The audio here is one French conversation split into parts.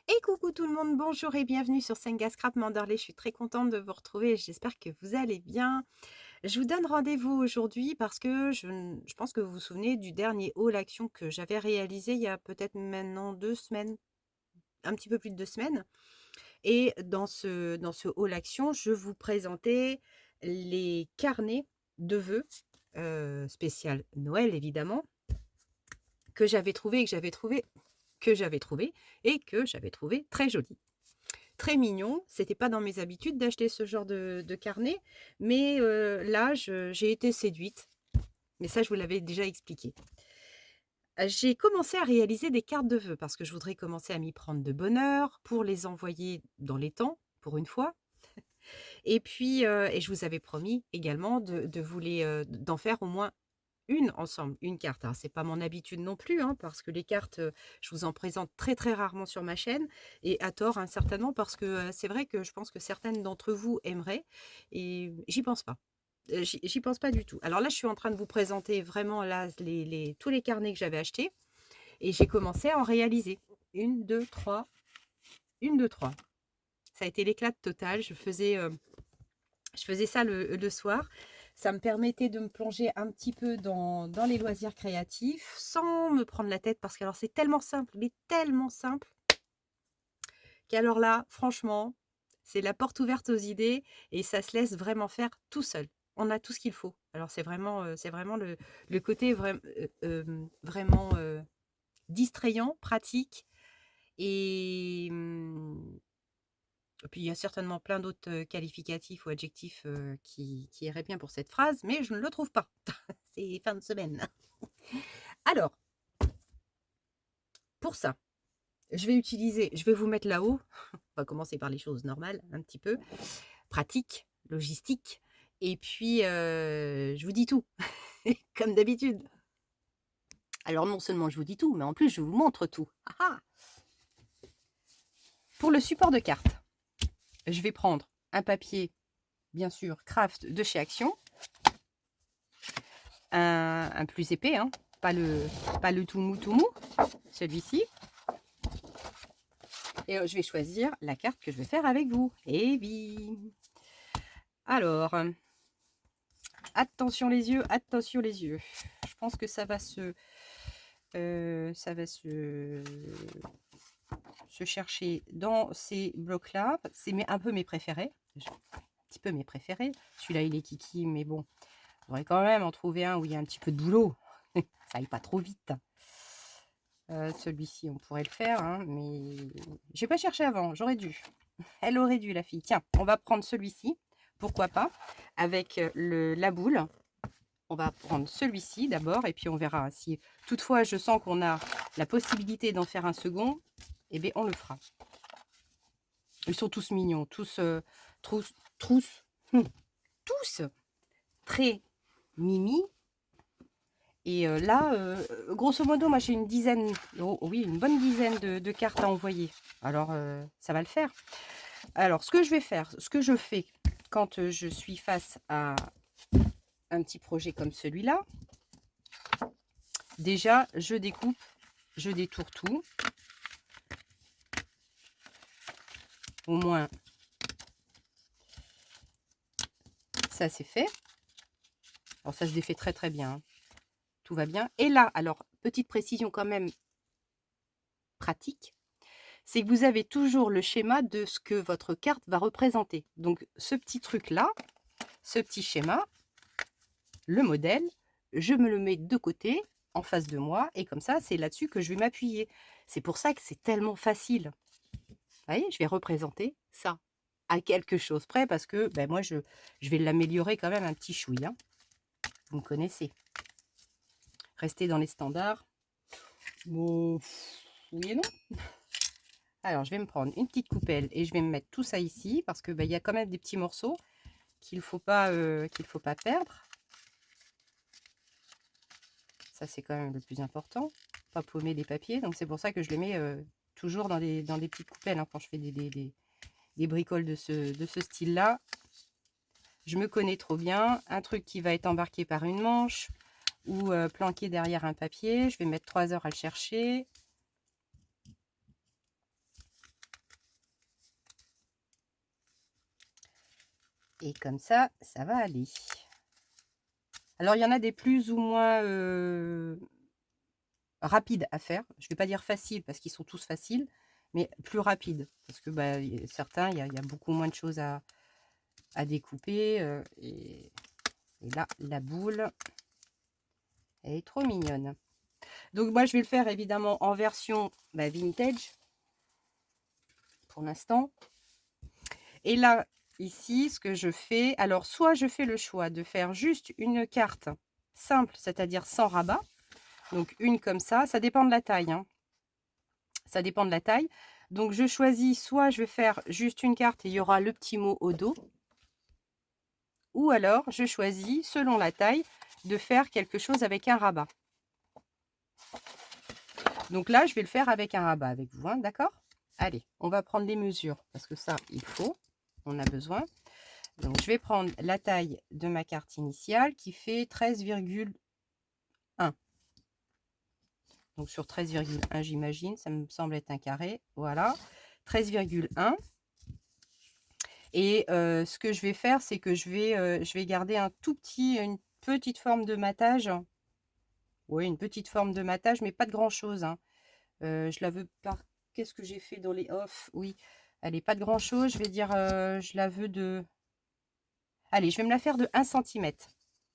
Et coucou tout le monde, bonjour et bienvenue sur Senga Scrap Manderley. Je suis très contente de vous retrouver et j'espère que vous allez bien. Je vous donne rendez-vous aujourd'hui parce que je pense que vous vous souvenez du dernier haul action que j'avais réalisé il y a peut-être maintenant 2 semaines, un petit peu plus de 2 semaines. Et dans ce haul action, je vous présentais les carnets de vœux, spécial Noël évidemment, que j'avais trouvé et que j'avais trouvé très joli. Très mignon. C'était pas dans mes habitudes d'acheter ce genre de carnet, mais là, j'ai été séduite. Mais ça, je vous l'avais déjà expliqué. J'ai commencé à réaliser des cartes de vœux parce que je voudrais commencer à m'y prendre de bonne heure pour les envoyer dans les temps, pour une fois. Et puis, et je vous avais promis également de vous d'en faire au moins une ensemble, une carte. Alors, c'est pas mon habitude non plus, hein, parce que les cartes, je vous en présente très, très rarement sur ma chaîne et à tort, hein, certainement parce que, c'est vrai que je pense que certaines d'entre vous aimeraient et j'y pense pas. J'y pense pas du tout. Alors là, je suis en train de vous présenter vraiment là tous les carnets que j'avais achetés et j'ai commencé à en réaliser. Une, 2, 3, une, 2, 3. Ça a été l'éclat total. Je faisais ça le soir. Ça me permettait de me plonger un petit peu dans les loisirs créatifs sans me prendre la tête parce que alors c'est tellement simple, mais tellement simple qu'alors là, franchement, c'est la porte ouverte aux idées et ça se laisse vraiment faire tout seul. On a tout ce qu'il faut. Alors c'est vraiment le côté vraiment distrayant, pratique et puis il y a certainement plein d'autres qualificatifs ou adjectifs qui iraient bien pour cette phrase, mais je ne le trouve pas. C'est fin de semaine. Alors, pour ça, je vais vous mettre là-haut. On va commencer par les choses normales, un petit peu. Pratique, logistique. Et puis, je vous dis tout, comme d'habitude. Alors, non seulement je vous dis tout, mais en plus, je vous montre tout. Ah ah. Pour le support de carte, je vais prendre un papier, bien sûr, craft de chez Action. Un plus épais, hein, pas le tout mou, celui-ci. Et je vais choisir la carte que je vais faire avec vous. Et oui. Alors, attention les yeux, attention les yeux. Je pense que ça va se chercher dans ces blocs-là. C'est un peu mes préférés. Un petit peu mes préférés. Celui-là, il est kiki, mais bon, on devrait quand même en trouver un où il y a un petit peu de boulot. Ça aille pas trop vite. Celui-ci, on pourrait le faire, hein, mais j'ai pas cherché avant, j'aurais dû. Elle aurait dû, la fille. Tiens, on va prendre celui-ci, pourquoi pas, avec la boule. On va prendre celui-ci d'abord, et puis on verra. Si toutefois je sens qu'on a la possibilité d'en faire un second, eh bien on le fera. Ils sont tous mignons, tous, tous très mimi. Et là, grosso modo, moi j'ai une dizaine, oh, oui, une bonne dizaine de cartes à envoyer. Alors, ça va le faire. Alors, ce que je fais quand je suis face à un petit projet comme celui-là, déjà, je découpe, je détourne tout. Au moins, ça c'est fait. Alors, ça se défait très très bien, hein. Tout va bien. Et là, alors, petite précision quand même pratique, c'est que vous avez toujours le schéma de ce que votre carte va représenter. Donc, ce petit truc-là, ce petit schéma, le modèle, je me le mets de côté, en face de moi, et comme ça, c'est là-dessus que je vais m'appuyer. C'est pour ça que c'est tellement facile. Vous voyez, je vais représenter ça à quelque chose près, parce que ben, moi, je vais l'améliorer quand même un petit chouïa, hein. Vous me connaissez. Restez dans les standards. Bon, oui et non. Alors, je vais me prendre une petite coupelle et je vais me mettre tout ça ici, parce que ben, y a quand même des petits morceaux qu'il faut pas perdre. Ça, c'est quand même le plus important. Pas paumer les papiers. Donc, c'est pour ça que je les mets toujours dans des petites coupelles, hein, quand je fais des bricoles de ce style-là. Je me connais trop bien. Un truc qui va être embarqué par une manche ou planqué derrière un papier. Je vais mettre 3 heures à le chercher. Et comme ça va aller. Alors, il y en a des plus ou moins rapides à faire. Je ne vais pas dire faciles parce qu'ils sont tous faciles, mais plus rapides. Parce que bah, certains, il y a beaucoup moins de choses à découper. Et là, la boule, elle est trop mignonne. Donc, moi, je vais le faire évidemment en version vintage pour l'instant. Et là, ici, ce que je fais, alors soit je fais le choix de faire juste une carte simple, c'est-à-dire sans rabat. Donc, une comme ça dépend de la taille. Hein. Ça dépend de la taille. Donc, je choisis soit je vais faire juste une carte et il y aura le petit mot au dos. Ou alors, je choisis, selon la taille, de faire quelque chose avec un rabat. Donc là, je vais le faire avec un rabat avec vous, hein, d'accord? Allez, on va prendre les mesures parce que ça, il faut, on a besoin. Donc, je vais prendre la taille de ma carte initiale qui fait 13,1. Donc, sur 13,1, j'imagine, ça me semble être un carré. Voilà, 13,1. Et ce que je vais faire, c'est que je vais garder une petite forme de matage. Oui, une petite forme de matage, mais pas de grand-chose. Hein. Je la veux pas. Qu'est-ce que j'ai fait dans les off? Oui, elle n'est pas de grand-chose. Je vais dire, je la veux de... Allez, je vais me la faire de 1 cm.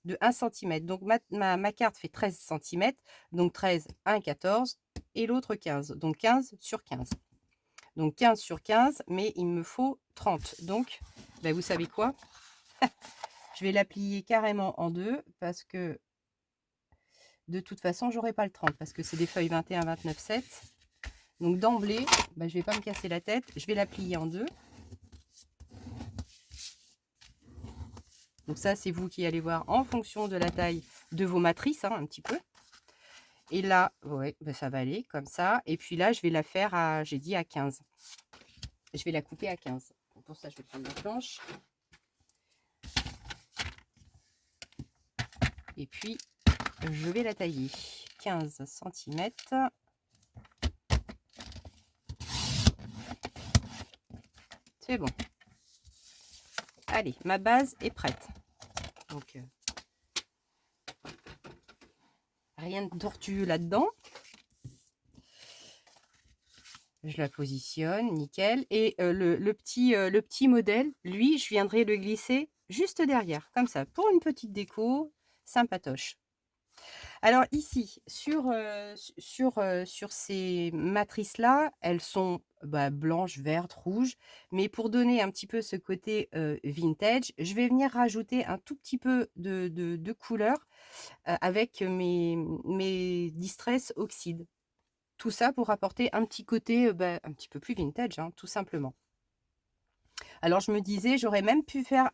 De 1 cm. Donc, ma carte fait 13 cm. Donc, 13, 1, 14. Et l'autre 15. Donc, 15 sur 15. Donc, 15 sur 15. Mais il me faut 30. Donc, ben, vous savez quoi? Je vais la plier carrément en deux. Parce que, de toute façon, j'aurai pas le 30. Parce que c'est des feuilles 21, 29, 7. Donc, d'emblée, ben, je vais pas me casser la tête. Je vais la plier en deux. Donc ça, c'est vous qui allez voir en fonction de la taille de vos matrices, hein, un petit peu. Et là, ouais, ben ça va aller comme ça. Et puis là, je vais la faire à, j'ai dit à 15. Je vais la couper à 15. Pour ça, je vais prendre la planche. Et puis, je vais la tailler. 15 cm. C'est bon. Allez, ma base est prête. Donc, rien de tortueux là-dedans. Je la positionne, nickel. Et le petit modèle, lui, je viendrai le glisser juste derrière, comme ça, pour une petite déco sympatoche. Alors ici, sur ces matrices-là, elles sont blanches, vertes, rouges. Mais pour donner un petit peu ce côté vintage, je vais venir rajouter un tout petit peu de couleur avec mes Distress Oxyde. Tout ça pour apporter un petit côté un petit peu plus vintage, hein, tout simplement. Alors je me disais, j'aurais même pu faire,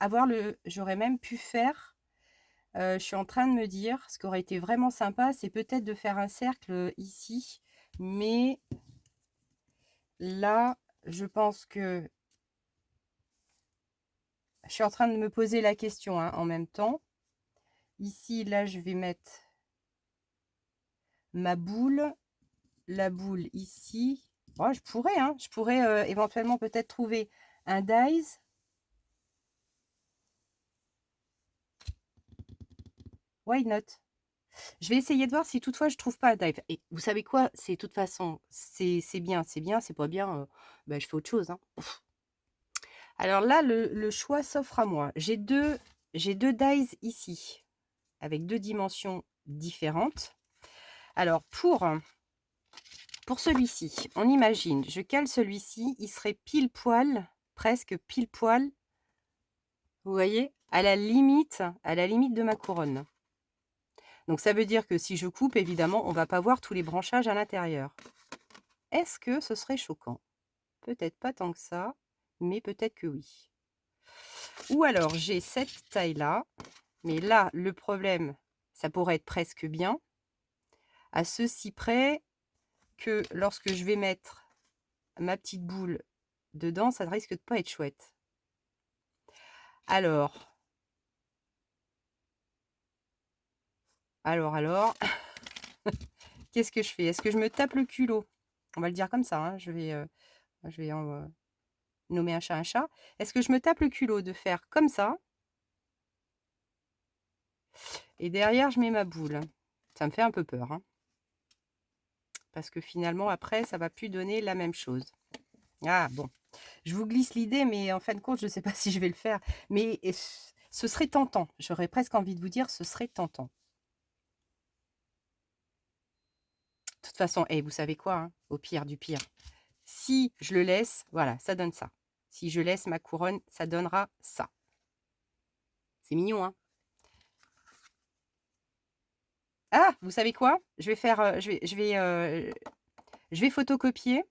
je suis en train de me dire, ce qui aurait été vraiment sympa, c'est peut-être de faire un cercle ici. Mais là, je pense que je suis en train de me poser la question hein, en même temps. Ici, là, je vais mettre ma boule. La boule ici. Oh, je pourrais éventuellement peut-être trouver un dies. Why not? Je vais essayer de voir si toutefois je trouve pas un dive. Et vous savez quoi? C'est de toute façon, c'est bien, c'est pas bien. Je fais autre chose. Hein. Alors là, le choix s'offre à moi. J'ai deux dies ici, avec deux dimensions différentes. Alors pour celui-ci, on imagine, je cale celui-ci, il serait pile poil, presque pile poil, vous voyez, à la limite de ma couronne. Donc ça veut dire que si je coupe, évidemment, on ne va pas voir tous les branchages à l'intérieur. Est-ce que ce serait choquant? Peut-être pas tant que ça, mais peut-être que oui. Ou alors j'ai cette taille-là, mais là, le problème, ça pourrait être presque bien, à ceci près que lorsque je vais mettre ma petite boule dedans, ça ne risque de pas être chouette. Alors, qu'est-ce que je fais? Est-ce que je me tape le culot? On va le dire comme ça, hein, je vais nommer un chat un chat. Est-ce que je me tape le culot de faire comme ça Et derrière, je mets ma boule. Ça me fait un peu peur, hein, parce que finalement, après, ça va plus donner la même chose. Ah bon, je vous glisse l'idée, mais en fin de compte, je ne sais pas si je vais le faire. Mais ce serait tentant. J'aurais presque envie de vous dire, ce serait tentant. De toute façon, vous savez quoi, hein, au pire du pire, si je le laisse, voilà, ça donne ça. Si je laisse ma couronne, ça donnera ça. C'est mignon, hein. Ah, vous savez quoi? Je vais faire, je vais photocopier.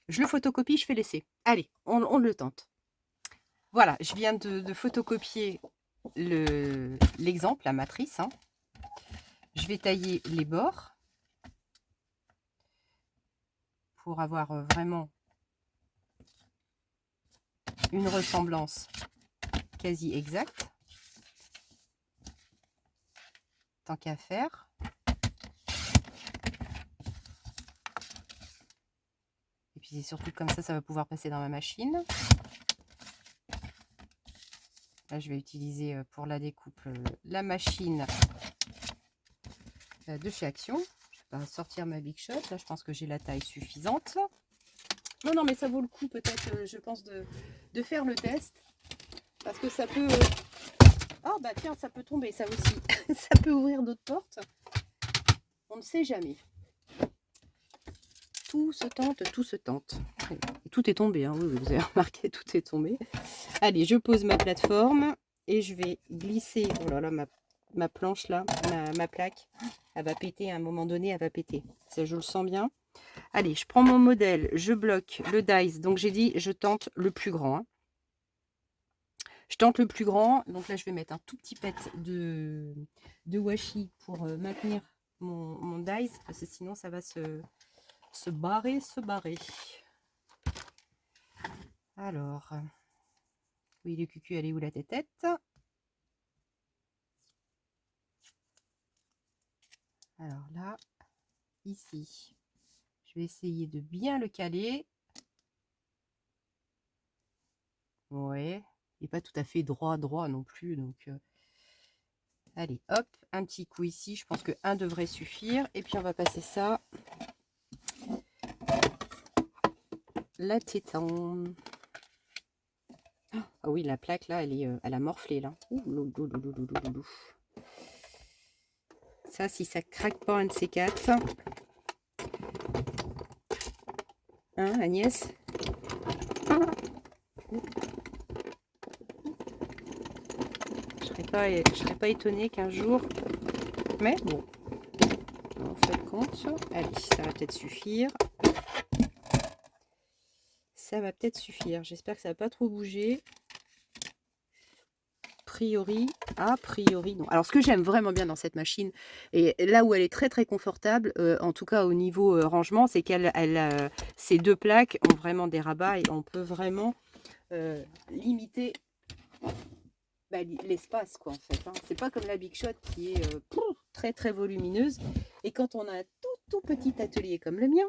Je le photocopie, je fais l'essai. Allez, on le tente. Voilà, je viens de photocopier l'exemple, la matrice, hein. Je vais tailler les bords pour avoir vraiment une ressemblance quasi exacte. Tant qu'à faire. Et puis c'est surtout comme ça va pouvoir passer dans ma machine. Là, je vais utiliser pour la découpe la machine de chez Action. Je vais sortir ma Big Shot. Là, je pense que j'ai la taille suffisante. Non, mais ça vaut le coup peut-être, je pense, de faire le test. Parce que ça peut... Oh, bah tiens, ça peut tomber, ça aussi. Ça peut ouvrir d'autres portes. On ne sait jamais. Tout se tente, tout se tente. Et tout est tombé, hein. Oui, vous avez remarqué, tout est tombé. Allez, je pose ma plateforme et je vais glisser... Oh là là, ma planche là, ma plaque, elle va péter à un moment donné, elle va péter. Ça, je le sens bien. Allez, je prends mon modèle, je bloque le dice. Donc, j'ai dit, je tente le plus grand, hein. Je tente le plus grand. Donc là, je vais mettre un tout petit pet de washi pour maintenir mon dice. Parce que sinon, ça va se barrer. Alors, oui, le cucu, elle est où la tête? Alors là, ici, je vais essayer de bien le caler. Ouais, il n'est pas tout à fait droit non plus. Donc, allez, hop, un petit coup ici. Je pense que un devrait suffire. Et puis, on va passer ça. La tétan. Ah oui, la plaque là, elle a morflé là. Ouh, ça, si ça craque pas un de ces quatre. Hein, Agnès? Je serais pas étonnée qu'un jour. Mais bon. En fait, compte. Allez, ça va peut-être suffire. Ça va peut-être suffire. J'espère que ça va pas trop bouger. A priori, non. Alors, ce que j'aime vraiment bien dans cette machine, et là où elle est très très confortable, en tout cas au niveau rangement, c'est qu'elle, ces deux plaques ont vraiment des rabats et on peut vraiment limiter l'espace, quoi, en fait, hein. C'est pas comme la Big Shot qui est très très volumineuse. Et quand on a un tout petit atelier comme le mien,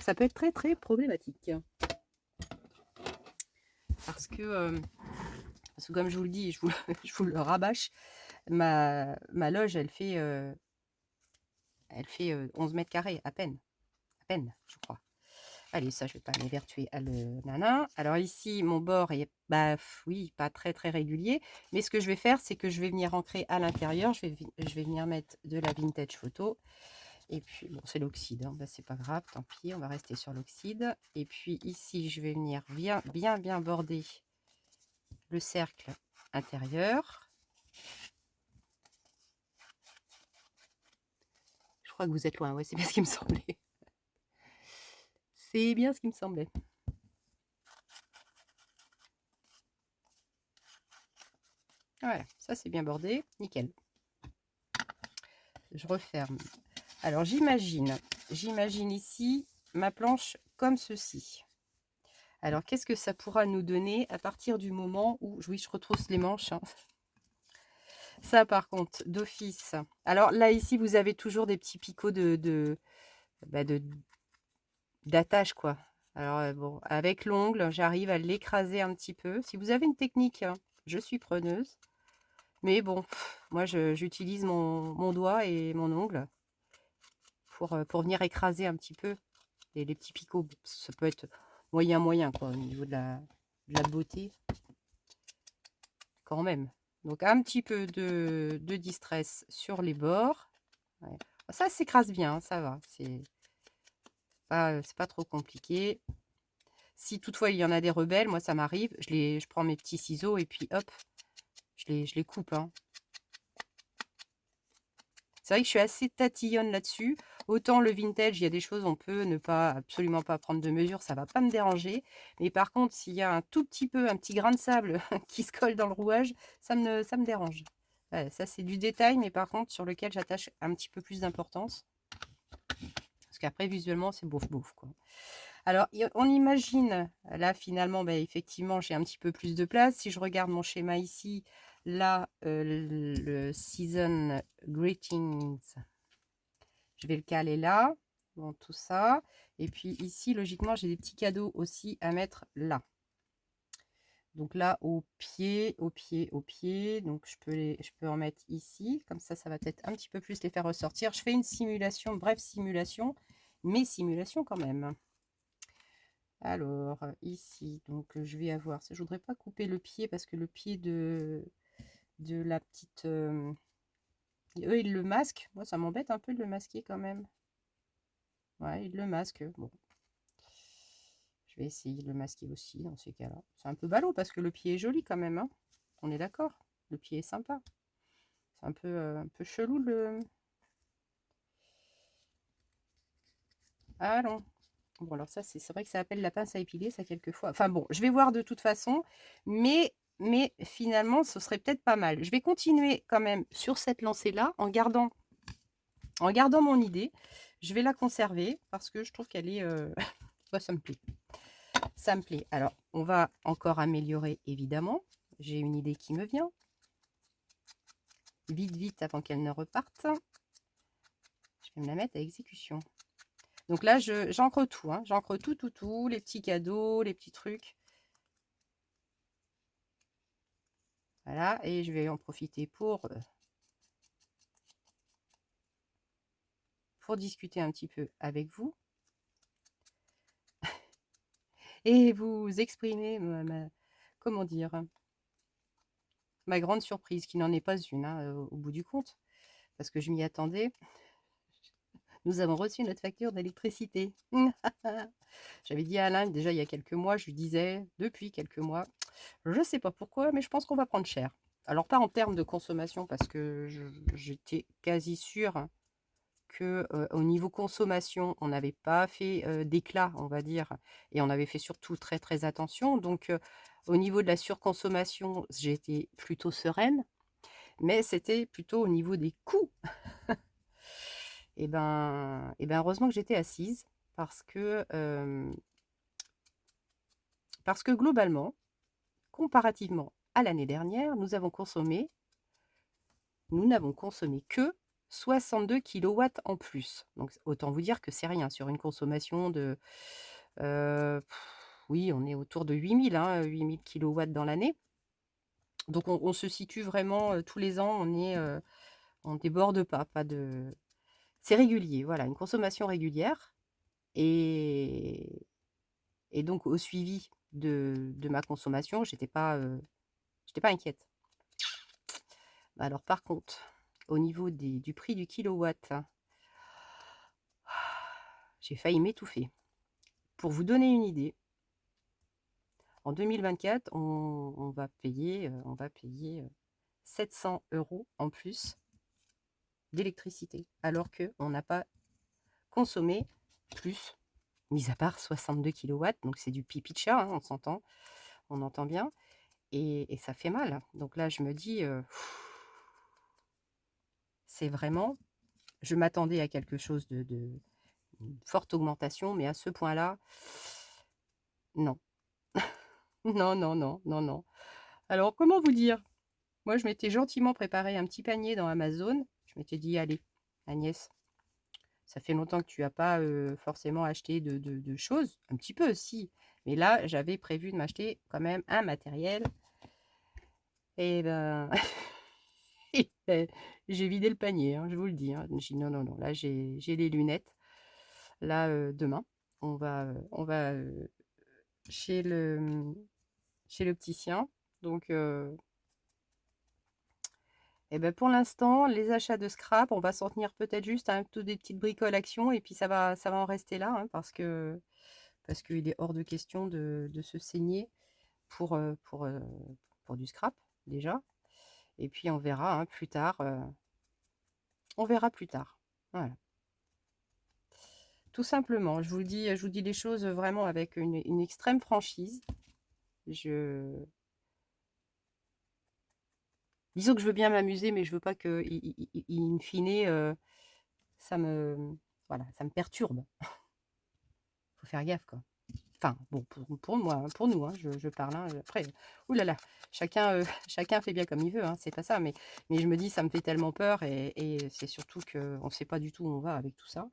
ça peut être très très problématique. Parce que comme je vous le dis, je vous le rabâche, ma loge, elle fait 11 mètres carrés, à peine, je crois. Allez, ça, je vais pas m'évertuer à le nana. Alors ici, mon bord est, oui, pas très très régulier. Mais ce que je vais faire, c'est que je vais venir ancrer à l'intérieur. Je vais venir mettre de la vintage photo. Et puis, bon, c'est l'oxyde, hein. C'est pas grave, tant pis, on va rester sur l'oxyde. Et puis ici, je vais venir bien border le cercle intérieur. Je crois que vous êtes loin, ouais, c'est bien ce qui me semblait. C'est bien ce qui me semblait. Voilà, ça c'est bien bordé, nickel. Je referme. Alors j'imagine ici ma planche comme ceci. Alors qu'est-ce que ça pourra nous donner à partir du moment où, oui, je retrousse les manches, hein. Ça par contre, d'office. Alors là ici, vous avez toujours des petits picots d'attache, quoi. Alors bon, avec l'ongle, j'arrive à l'écraser un petit peu. Si vous avez une technique, hein, je suis preneuse. Mais bon, moi, j'utilise mon doigt et mon ongle pour venir écraser un petit peu les petits picots. Ça peut être moyen, quoi, au niveau de la beauté, quand même. Donc, un petit peu de distress sur les bords. Ouais. Ça s'écrase bien, hein, ça va. C'est pas trop compliqué. Si toutefois il y en a des rebelles, moi ça m'arrive, je prends mes petits ciseaux et puis hop, je les coupe, hein. C'est vrai que je suis assez tatillonne là-dessus. Autant le vintage, il y a des choses, on peut ne pas absolument pas prendre de mesure, ça va pas me déranger. Mais par contre, s'il y a un tout petit peu, un petit grain de sable qui se colle dans le rouage, ça me dérange. Ouais, ça, c'est du détail, mais par contre, sur lequel j'attache un petit peu plus d'importance. Parce qu'après, visuellement, c'est bouf, quoi. Alors, on imagine, là, finalement, bah, effectivement, j'ai un petit peu plus de place. Si je regarde mon schéma ici, là, le Season Greetings, je vais le caler là, bon, tout ça. Et puis ici, logiquement, j'ai des petits cadeaux aussi à mettre là. Donc là, au pied. Donc je peux en mettre ici. Comme ça va peut-être un petit peu plus les faire ressortir. Je fais une simulation, bref simulation, mais simulation quand même. Alors, ici, donc je vais avoir, je voudrais pas couper le pied parce que le pied de la petite, eux, ils le masquent. Moi, ça m'embête un peu de le masquer quand même. Ouais, ils le masquent. Bon, je vais essayer de le masquer aussi dans ces cas-là. C'est un peu ballot parce que le pied est joli quand même, hein. On est d'accord. Le pied est sympa. C'est un peu chelou le. Allons. Bon, alors ça, c'est vrai que ça appelle la pince à épiler, ça, quelquefois. Enfin bon, je vais voir de toute façon, mais finalement, ce serait peut-être pas mal. Je vais continuer quand même sur cette lancée-là, en gardant mon idée. Je vais la conserver, parce que je trouve qu'elle est... ouais, ça me plaît. Ça me plaît. Alors, on va encore améliorer, évidemment. J'ai une idée qui me vient. Vite, avant qu'elle ne reparte. Je vais me la mettre à exécution. Donc là, j'encre tout, hein. J'encre tout, les petits cadeaux, les petits trucs. Voilà, et je vais en profiter pour discuter un petit peu avec vous. Et vous exprimer comment dire, ma grande surprise, qui n'en est pas une, hein, au bout du compte, parce que je m'y attendais. Nous avons reçu notre facture d'électricité. J'avais dit à Alain, déjà il y a quelques mois, je lui disais, depuis quelques mois, je ne sais pas pourquoi, mais je pense qu'on va prendre cher. Alors pas en termes de consommation, parce que j'étais quasi sûre que au niveau consommation, on n'avait pas fait d'éclat, on va dire, et on avait fait surtout très attention. Donc au niveau de la surconsommation, j'étais plutôt sereine, mais c'était plutôt au niveau des coûts. Et ben heureusement que j'étais assise, parce que globalement, comparativement à l'année dernière, nous n'avons consommé que 62 kilowatts en plus. Donc autant vous dire que c'est rien sur une consommation de oui, on est autour de 8000, hein, 8000 kilowatts dans l'année. Donc on se situe vraiment tous les ans, on déborde pas de. C'est régulier, voilà, une consommation régulière. Et donc au suivi de ma consommation, j'étais pas inquiète. Alors par contre, au niveau du prix du kilowatt, j'ai failli m'étouffer. Pour vous donner une idée, en 2024, on va payer 700 € en plus d'électricité, alors qu'on n'a pas consommé plus, mis à part 62 kilowatts, donc c'est du pipi de chat, hein, on entend bien, et ça fait mal. Donc là, je me dis, c'est vraiment, je m'attendais à quelque chose de une forte augmentation, mais à ce point-là, non. Non. Alors, comment vous dire? Moi, je m'étais gentiment préparé un petit panier dans Amazon. Je m'étais dit: «Allez, Agnès, ça fait longtemps que tu as pas, forcément acheté de choses». Un petit peu, si, mais là, j'avais prévu de m'acheter quand même un matériel, et ben J'ai vidé le panier, hein, je vous le dis, hein. J'ai dit: «Non, non, non, là j'ai les lunettes. Là, demain, on va chez le, chez l'opticien». Donc et bah, pour l'instant, les achats de scrap, on va s'en tenir peut-être juste à un tout des petites bricoles-actions et puis ça va en rester là, hein, parce qu'il est hors de question de se saigner pour, pour du scrap, déjà. Et puis on verra, hein, plus tard, on verra plus tard. Voilà. Tout simplement, je vous dis les choses vraiment avec une extrême franchise. Je Disons que je veux bien m'amuser, mais je veux pas que, in fine, ça me voilà, ça me perturbe. Faut faire gaffe, quoi. Enfin, bon, pour moi, hein, pour nous, hein, je parle, hein, après, ouh là là, chacun, chacun fait bien comme il veut, hein, c'est pas ça, mais je me dis, ça me fait tellement peur et c'est surtout qu'on ne sait pas du tout où on va avec tout ça.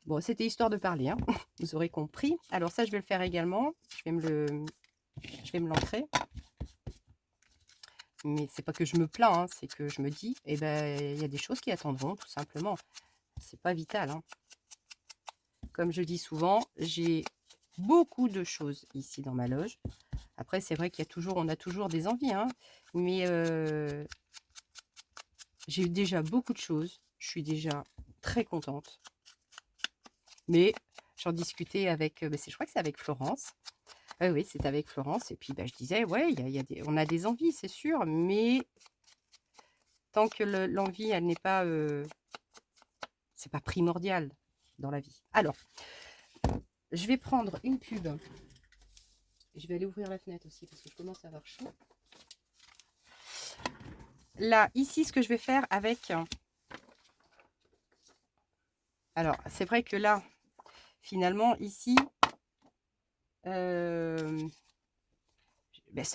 Bon, c'était histoire de parler, hein, vous aurez compris. Alors ça, je vais le faire également, je vais me l'ancrer. Mais c'est pas que je me plains, hein, c'est que je me dis, eh ben, il y a des choses qui attendront, tout simplement. C'est pas vital, hein. Comme je dis souvent, j'ai beaucoup de choses ici dans ma loge. Après, c'est vrai qu'il y a toujours, on a toujours des envies, hein, mais j'ai eu déjà beaucoup de choses. Je suis déjà très contente. Mais j'en discutais avec, je crois que c'est avec Florence. Oui, oui, c'est avec Florence. Et puis, je disais, ouais, on a des envies, c'est sûr, mais tant que l'envie, elle n'est pas, c'est pas primordial dans la vie. Alors, je vais prendre une pub. Je vais aller ouvrir la fenêtre aussi parce que je commence à avoir chaud. Là, ici, ce que je vais faire avec... Alors, c'est vrai que là, finalement, ici, ça,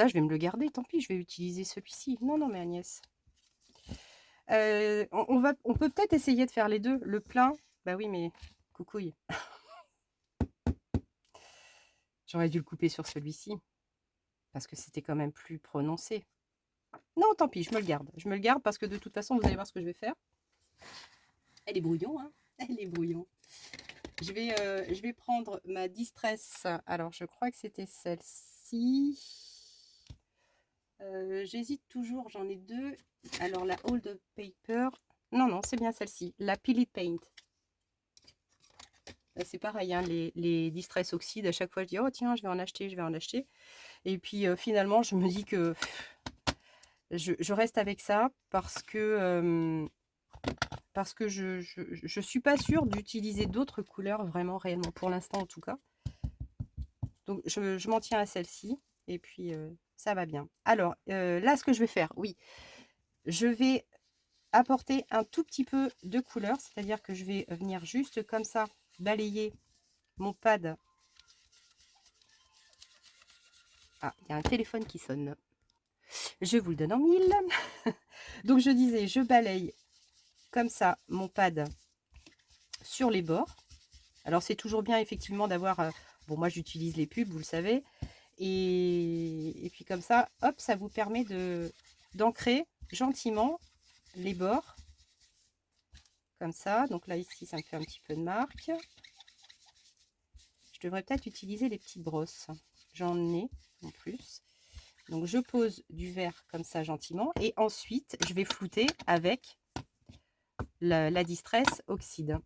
je vais me le garder. Tant pis, je vais utiliser celui-ci. Non, non, mais Agnès. On peut peut-être essayer de faire les deux. Le plein, bah oui, mais coucouille. J'aurais dû le couper sur celui-ci parce que c'était quand même plus prononcé. Non, tant pis, je me le garde. Je me le garde parce que de toute façon, vous allez voir ce que je vais faire. Elle est brouillon, hein. Elle est brouillon. Je vais prendre ma Distress. Alors, je crois que c'était celle-ci. J'hésite toujours, j'en ai deux. Alors, la Old Paper. Non, non, c'est bien celle-ci. La Peel Paint. C'est pareil, hein, les Distress Oxyde, à chaque fois, je dis, oh tiens, je vais en acheter, je vais en acheter. Et puis, finalement, je me dis que je reste avec ça parce que je suis pas sûre d'utiliser d'autres couleurs vraiment réellement pour l'instant en tout cas. Donc je m'en tiens à celle-ci et puis ça va bien. Alors là ce que je vais faire, oui, je vais apporter un tout petit peu de couleur, c'est-à-dire que je vais venir juste comme ça balayer mon pad. Ah, il y a un téléphone qui sonne. Je vous le donne en mille. Donc je disais, je balaye comme ça mon pad sur les bords. Alors c'est toujours bien effectivement d'avoir, bon moi j'utilise les pubs, vous le savez, et puis comme ça, hop, ça vous permet d'ancrer gentiment les bords, comme ça. Donc là ici ça me fait un petit peu de marque. Je devrais peut-être utiliser les petites brosses, j'en ai en plus. Donc je pose du vert comme ça gentiment, et ensuite je vais flouter avec la Distress Oxyde.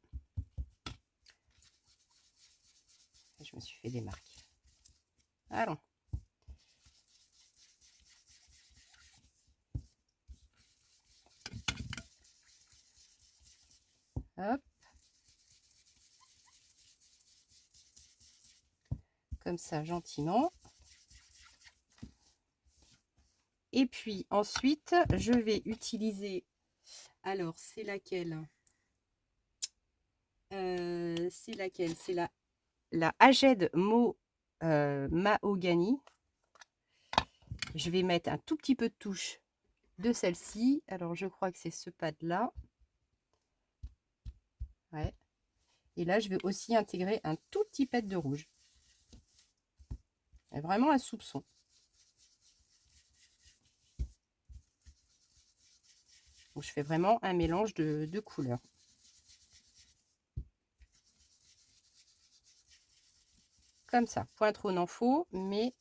Je me suis fait des marques. Allons. Hop. Comme ça, gentiment. Et puis ensuite, je vais utiliser... Alors, c'est laquelle? C'est laquelle? C'est la Aged Mahogany. Je vais mettre un tout petit peu de touche de celle-ci. Alors, je crois que c'est ce pad-là. Ouais. Et là, je vais aussi intégrer un tout petit pet de rouge. Et vraiment un soupçon. Donc, je fais vraiment un mélange de couleurs. Comme ça, point trop n'en faut, mais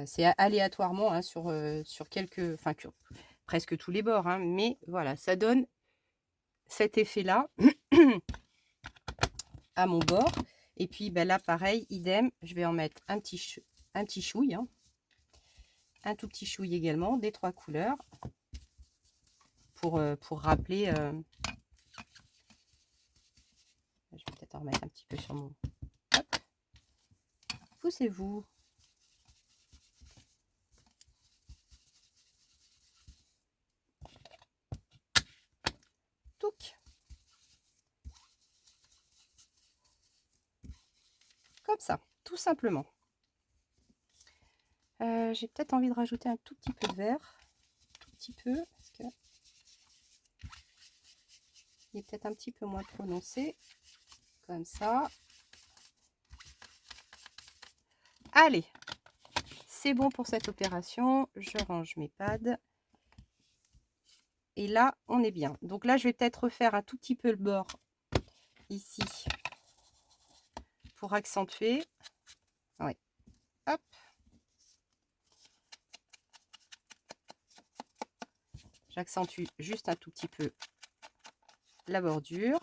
c'est aléatoirement hein, sur quelques, enfin presque tous les bords, hein, mais voilà, ça donne cet effet-là à mon bord. Et puis ben là, pareil, idem, je vais en mettre un petit chouille, hein, un tout petit chouille également, des 3 couleurs, pour rappeler. Je vais peut-être en remettre un petit peu sur mon... Hop. Poussez-vous. Touc. Comme ça, tout simplement. J'ai peut-être envie de rajouter un tout petit peu de vert. Tout petit peu, parce que il est peut-être un petit peu moins prononcé. Comme ça. Allez, c'est bon pour cette opération. Je range mes pads. Et là, on est bien. Donc là, je vais peut-être refaire un tout petit peu le bord ici pour accentuer. Ouais. Hop. J'accentue juste un tout petit peu la bordure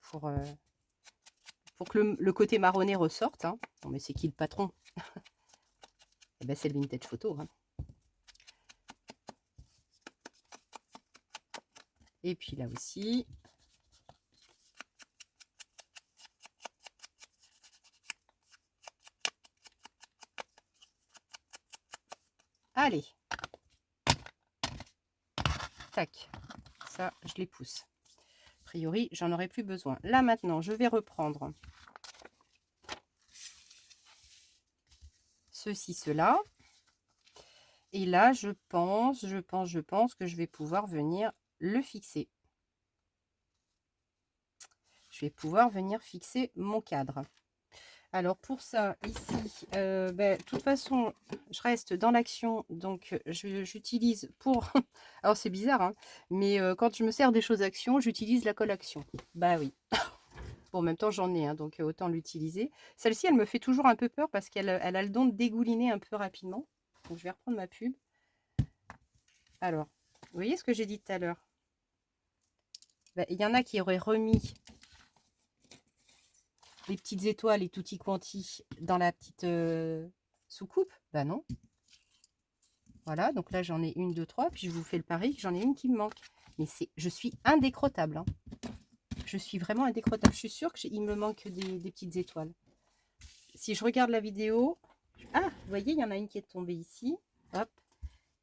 pour que le côté marronné ressorte. Hein. Non, mais c'est qui le patron? Eh ben, c'est le Vintage Photo. Hein. Et puis là aussi. Allez. Tac. Ça, je les pousse. A priori, j'en aurai plus besoin. Là, maintenant, je vais reprendre ceci, cela. Et là, je pense que je vais pouvoir venir le fixer. Je vais pouvoir venir fixer mon cadre. Alors pour ça, ici, de toute façon, je reste dans l'action, donc j'utilise pour... Alors c'est bizarre, hein, mais quand je me sers des choses action, j'utilise la colle action. Bah oui. Bon, en même temps, j'en ai, hein, donc autant l'utiliser. Celle-ci, elle me fait toujours un peu peur parce qu'elle a le don de dégouliner un peu rapidement. Donc je vais reprendre ma pub. Alors, vous voyez ce que j'ai dit tout à l'heure? Il y en a qui auraient remis les petites étoiles et tutti quanti dans la petite soucoupe. Bah non. Voilà, donc là j'en ai une, deux, trois, puis je vous fais le pari que j'en ai une qui me manque. Mais je suis indécrottable. Hein. Je suis vraiment indécrottable. Je suis sûre qu'il me manque des petites étoiles. Si je regarde la vidéo... Ah, vous voyez, il y en a une qui est tombée ici. Hop.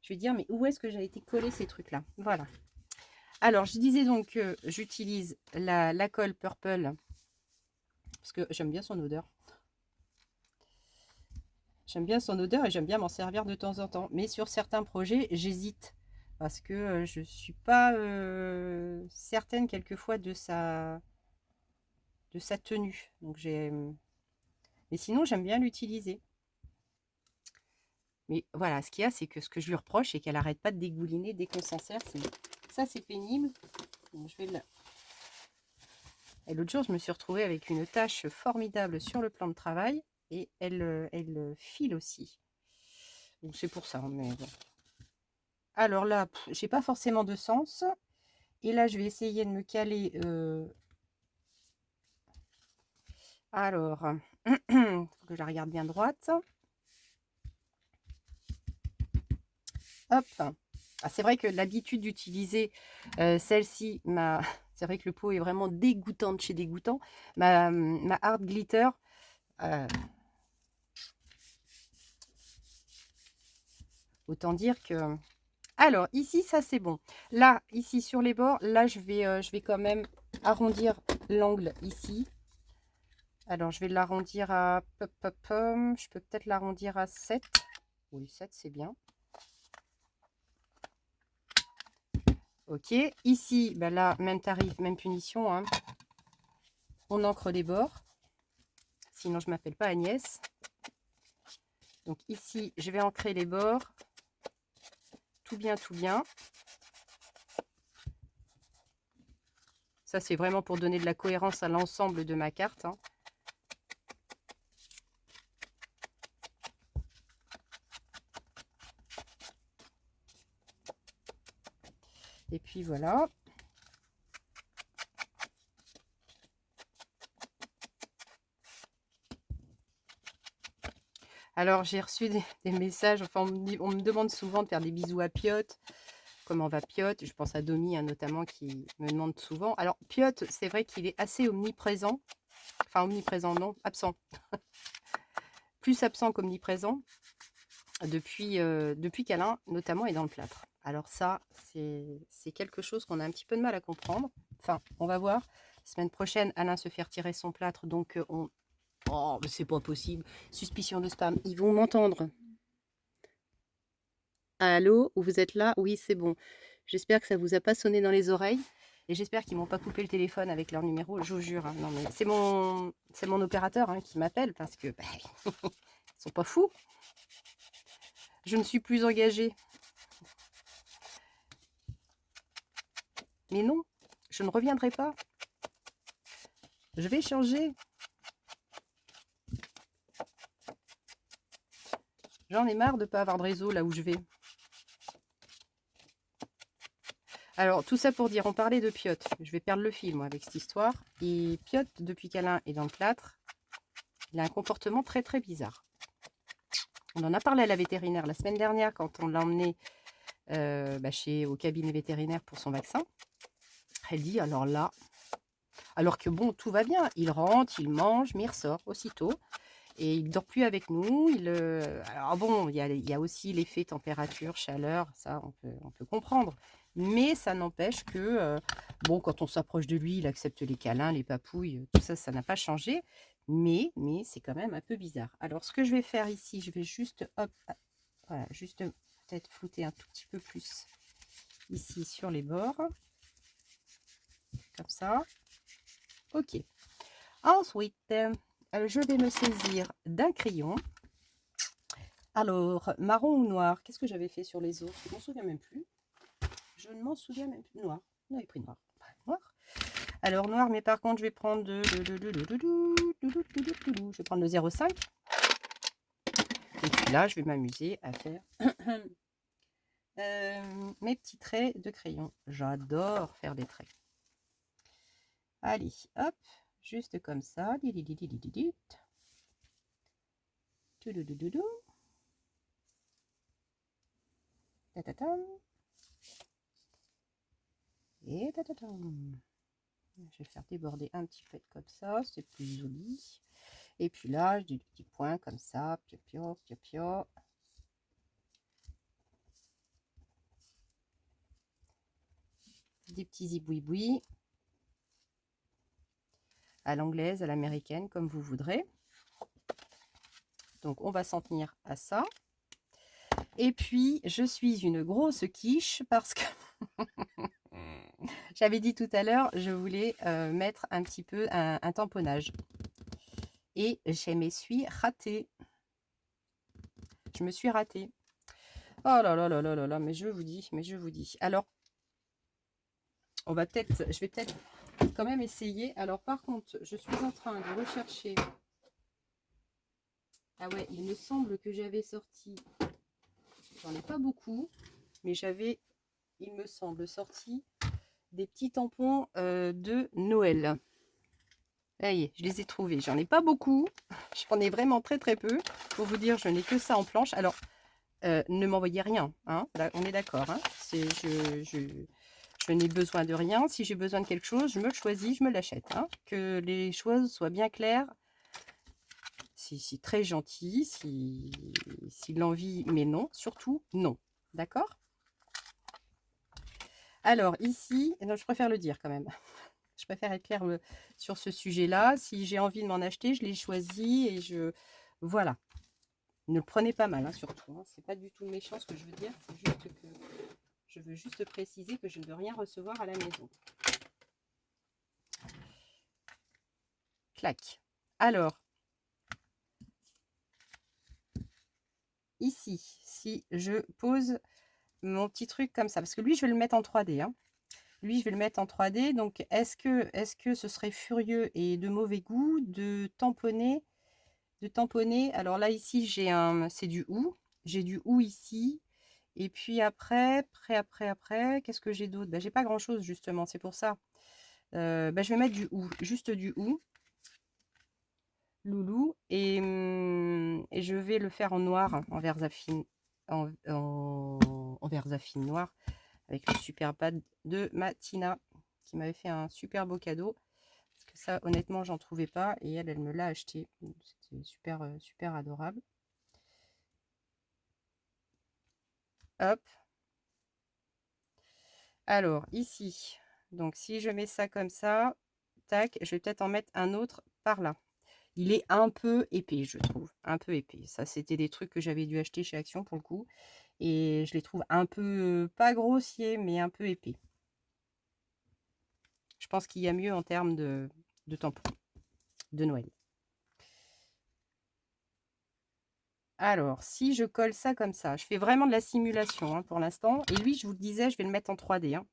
Je vais dire, mais où est-ce que j'ai été coller ces trucs-là? Voilà. Alors, je disais donc que j'utilise la colle Purple parce que j'aime bien son odeur. J'aime bien son odeur et j'aime bien m'en servir de temps en temps. Mais sur certains projets, j'hésite parce que je ne suis pas certaine quelquefois de sa tenue. Donc mais sinon, j'aime bien l'utiliser. Mais voilà, ce qu'il y a, c'est que ce que je lui reproche, c'est qu'elle n'arrête pas de dégouliner dès qu'on s'en sert. Ça, c'est pénible. Donc, je vais le... Et l'autre jour, je me suis retrouvée avec une tâche formidable sur le plan de travail. Et elle file aussi. Donc, c'est pour ça. Mais bon. Alors là, j'ai pas forcément de sens. Et là, je vais essayer de me caler. Alors, il faut que je la regarde bien droite. Hop. Ah, c'est vrai que l'habitude d'utiliser celle-ci, c'est vrai que le pot est vraiment dégoûtant de chez dégoûtant. Ma Art Glitter, autant dire que... Alors, ici, ça c'est bon. Là, ici sur les bords, là, je vais quand même arrondir l'angle ici. Alors, je vais l'arrondir à... Je peux peut-être l'arrondir à 7. Oui, 7, c'est bien. Ok, ici, ben là, même tarif, même punition. Hein. On encre les bords. Sinon, je ne m'appelle pas Agnès. Donc ici, je vais ancrer les bords. Tout bien, tout bien. Ça, c'est vraiment pour donner de la cohérence à l'ensemble de ma carte, hein. Et puis voilà. Alors, j'ai reçu des messages, enfin, on me demande souvent de faire des bisous à Piotte. Comment va Piotte? Je pense à Domi, hein, notamment, qui me demande souvent. Alors, Piotte, c'est vrai qu'il est assez omniprésent. Enfin, omniprésent, non, absent. Plus absent qu'omniprésent depuis qu'Alain, notamment, est dans le plâtre. Alors ça, c'est quelque chose qu'on a un petit peu de mal à comprendre. Enfin, on va voir. Semaine prochaine, Alain se fait retirer son plâtre, donc on... Oh, mais c'est pas possible. Suspicion de spam. Ils vont m'entendre. Allô, vous êtes là? Oui, c'est bon. J'espère que ça vous a pas sonné dans les oreilles. Et j'espère qu'ils m'ont pas coupé le téléphone avec leur numéro, je vous jure, hein. Non, mais c'est mon opérateur, hein, qui m'appelle parce que bah, ils sont pas fous. Je ne suis plus engagée. Mais non, je ne reviendrai pas. Je vais changer. J'en ai marre de ne pas avoir de réseau là où je vais. Alors, tout ça pour dire, on parlait de Piotte. Je vais perdre le fil, moi, avec cette histoire. Et Piotte, depuis qu'Alain est dans le plâtre, il a un comportement très, très bizarre. On en a parlé à la vétérinaire la semaine dernière quand on l'a emmené au cabinet vétérinaire pour son vaccin. Elle dit, alors là, alors que bon, tout va bien. Il rentre, il mange, mais il ressort aussitôt. Et il ne dort plus avec nous. Alors bon, il y a aussi l'effet température, chaleur, ça on peut comprendre. Mais ça n'empêche que, bon, quand on s'approche de lui, il accepte les câlins, les papouilles, tout ça, ça n'a pas changé. Mais c'est quand même un peu bizarre. Alors, ce que je vais faire ici, je vais juste, hop, voilà, juste peut-être flouter un tout petit peu plus ici sur les bords. Comme ça. Ok. Ensuite, je vais me saisir d'un crayon. Alors, marron ou noir? Qu'est-ce que j'avais fait sur les autres? Je ne m'en souviens même plus. Je ne m'en souviens même plus. Noir. On avait pris noir. Noir. Alors, noir, mais par contre, je vais prendre je vais prendre le 0,5. Et puis là, je vais m'amuser à faire mes petits traits de crayon. J'adore faire des traits. Allez, hop, juste comme ça. Et je vais faire déborder un petit peu comme ça, c'est plus joli. Et puis là, j'ai des petits points comme ça, pio pio, pio pio. Des petits zibouibouis. À l'anglaise, à l'américaine, comme vous voudrez. Donc, on va s'en tenir à ça. Et puis, je suis une grosse quiche parce que j'avais dit tout à l'heure, je voulais mettre un petit peu un tamponnage. Et je me suis ratée. Je me suis ratée. Oh là là là là là là, mais je vous dis, Alors, je vais peut-être quand même essayer. Alors, par contre, je suis en train de rechercher. Ah ouais, il me semble que j'avais sorti. J'en ai pas beaucoup, mais j'avais, il me semble, sorti des petits tampons de Noël. Ça y est, je les ai trouvés. J'en ai pas beaucoup. J'en ai vraiment très très peu. Pour vous dire, je n'ai que ça en planche. Alors, ne m'envoyez rien, hein. Là, on est d'accord, hein. Je n'ai besoin de rien. Si j'ai besoin de quelque chose, je me le choisis, je me l'achète, hein. Que les choses soient bien claires. C'est très gentil, si l'envie, mais non, surtout non. D'accord? Alors ici, non, je préfère le dire quand même. Je préfère être claire sur ce sujet-là. Si j'ai envie de m'en acheter, je l'ai choisi et je... Voilà. Ne le prenez pas mal, hein, surtout. Hein. C'est pas du tout méchant ce que je veux dire. C'est juste que je veux juste préciser que je ne veux rien recevoir à la maison. Clac. Alors, ici, si je pose mon petit truc comme ça, parce que lui, je vais le mettre en 3D, hein. Lui, je vais le mettre en 3D. Donc, est-ce que ce serait furieux et de mauvais goût de tamponner, alors là, ici, c'est du hou. J'ai du hou ici. Et puis après, qu'est-ce que j'ai d'autre? J'ai pas grand-chose, justement, c'est pour ça. Je vais mettre du hou, juste du hou, loulou. Et je vais le faire en noir, en versaphine, en versaphine noir, avec le super pad de ma Tina, qui m'avait fait un super beau cadeau. Parce que ça, honnêtement, j'en trouvais pas. Et elle me l'a acheté. C'était super, super adorable. Hop. Alors, ici, donc si je mets ça comme ça, tac, je vais peut-être en mettre un autre par là. Il est un peu épais, je trouve. Un peu épais. Ça, c'était des trucs que j'avais dû acheter chez Action pour le coup. Et je les trouve un peu, pas grossiers, mais un peu épais. Je pense qu'il y a mieux en termes de tampons de Noël. Alors, si je colle ça comme ça, je fais vraiment de la simulation, hein, pour l'instant. Et lui, je vous le disais, je vais le mettre en 3D, hein.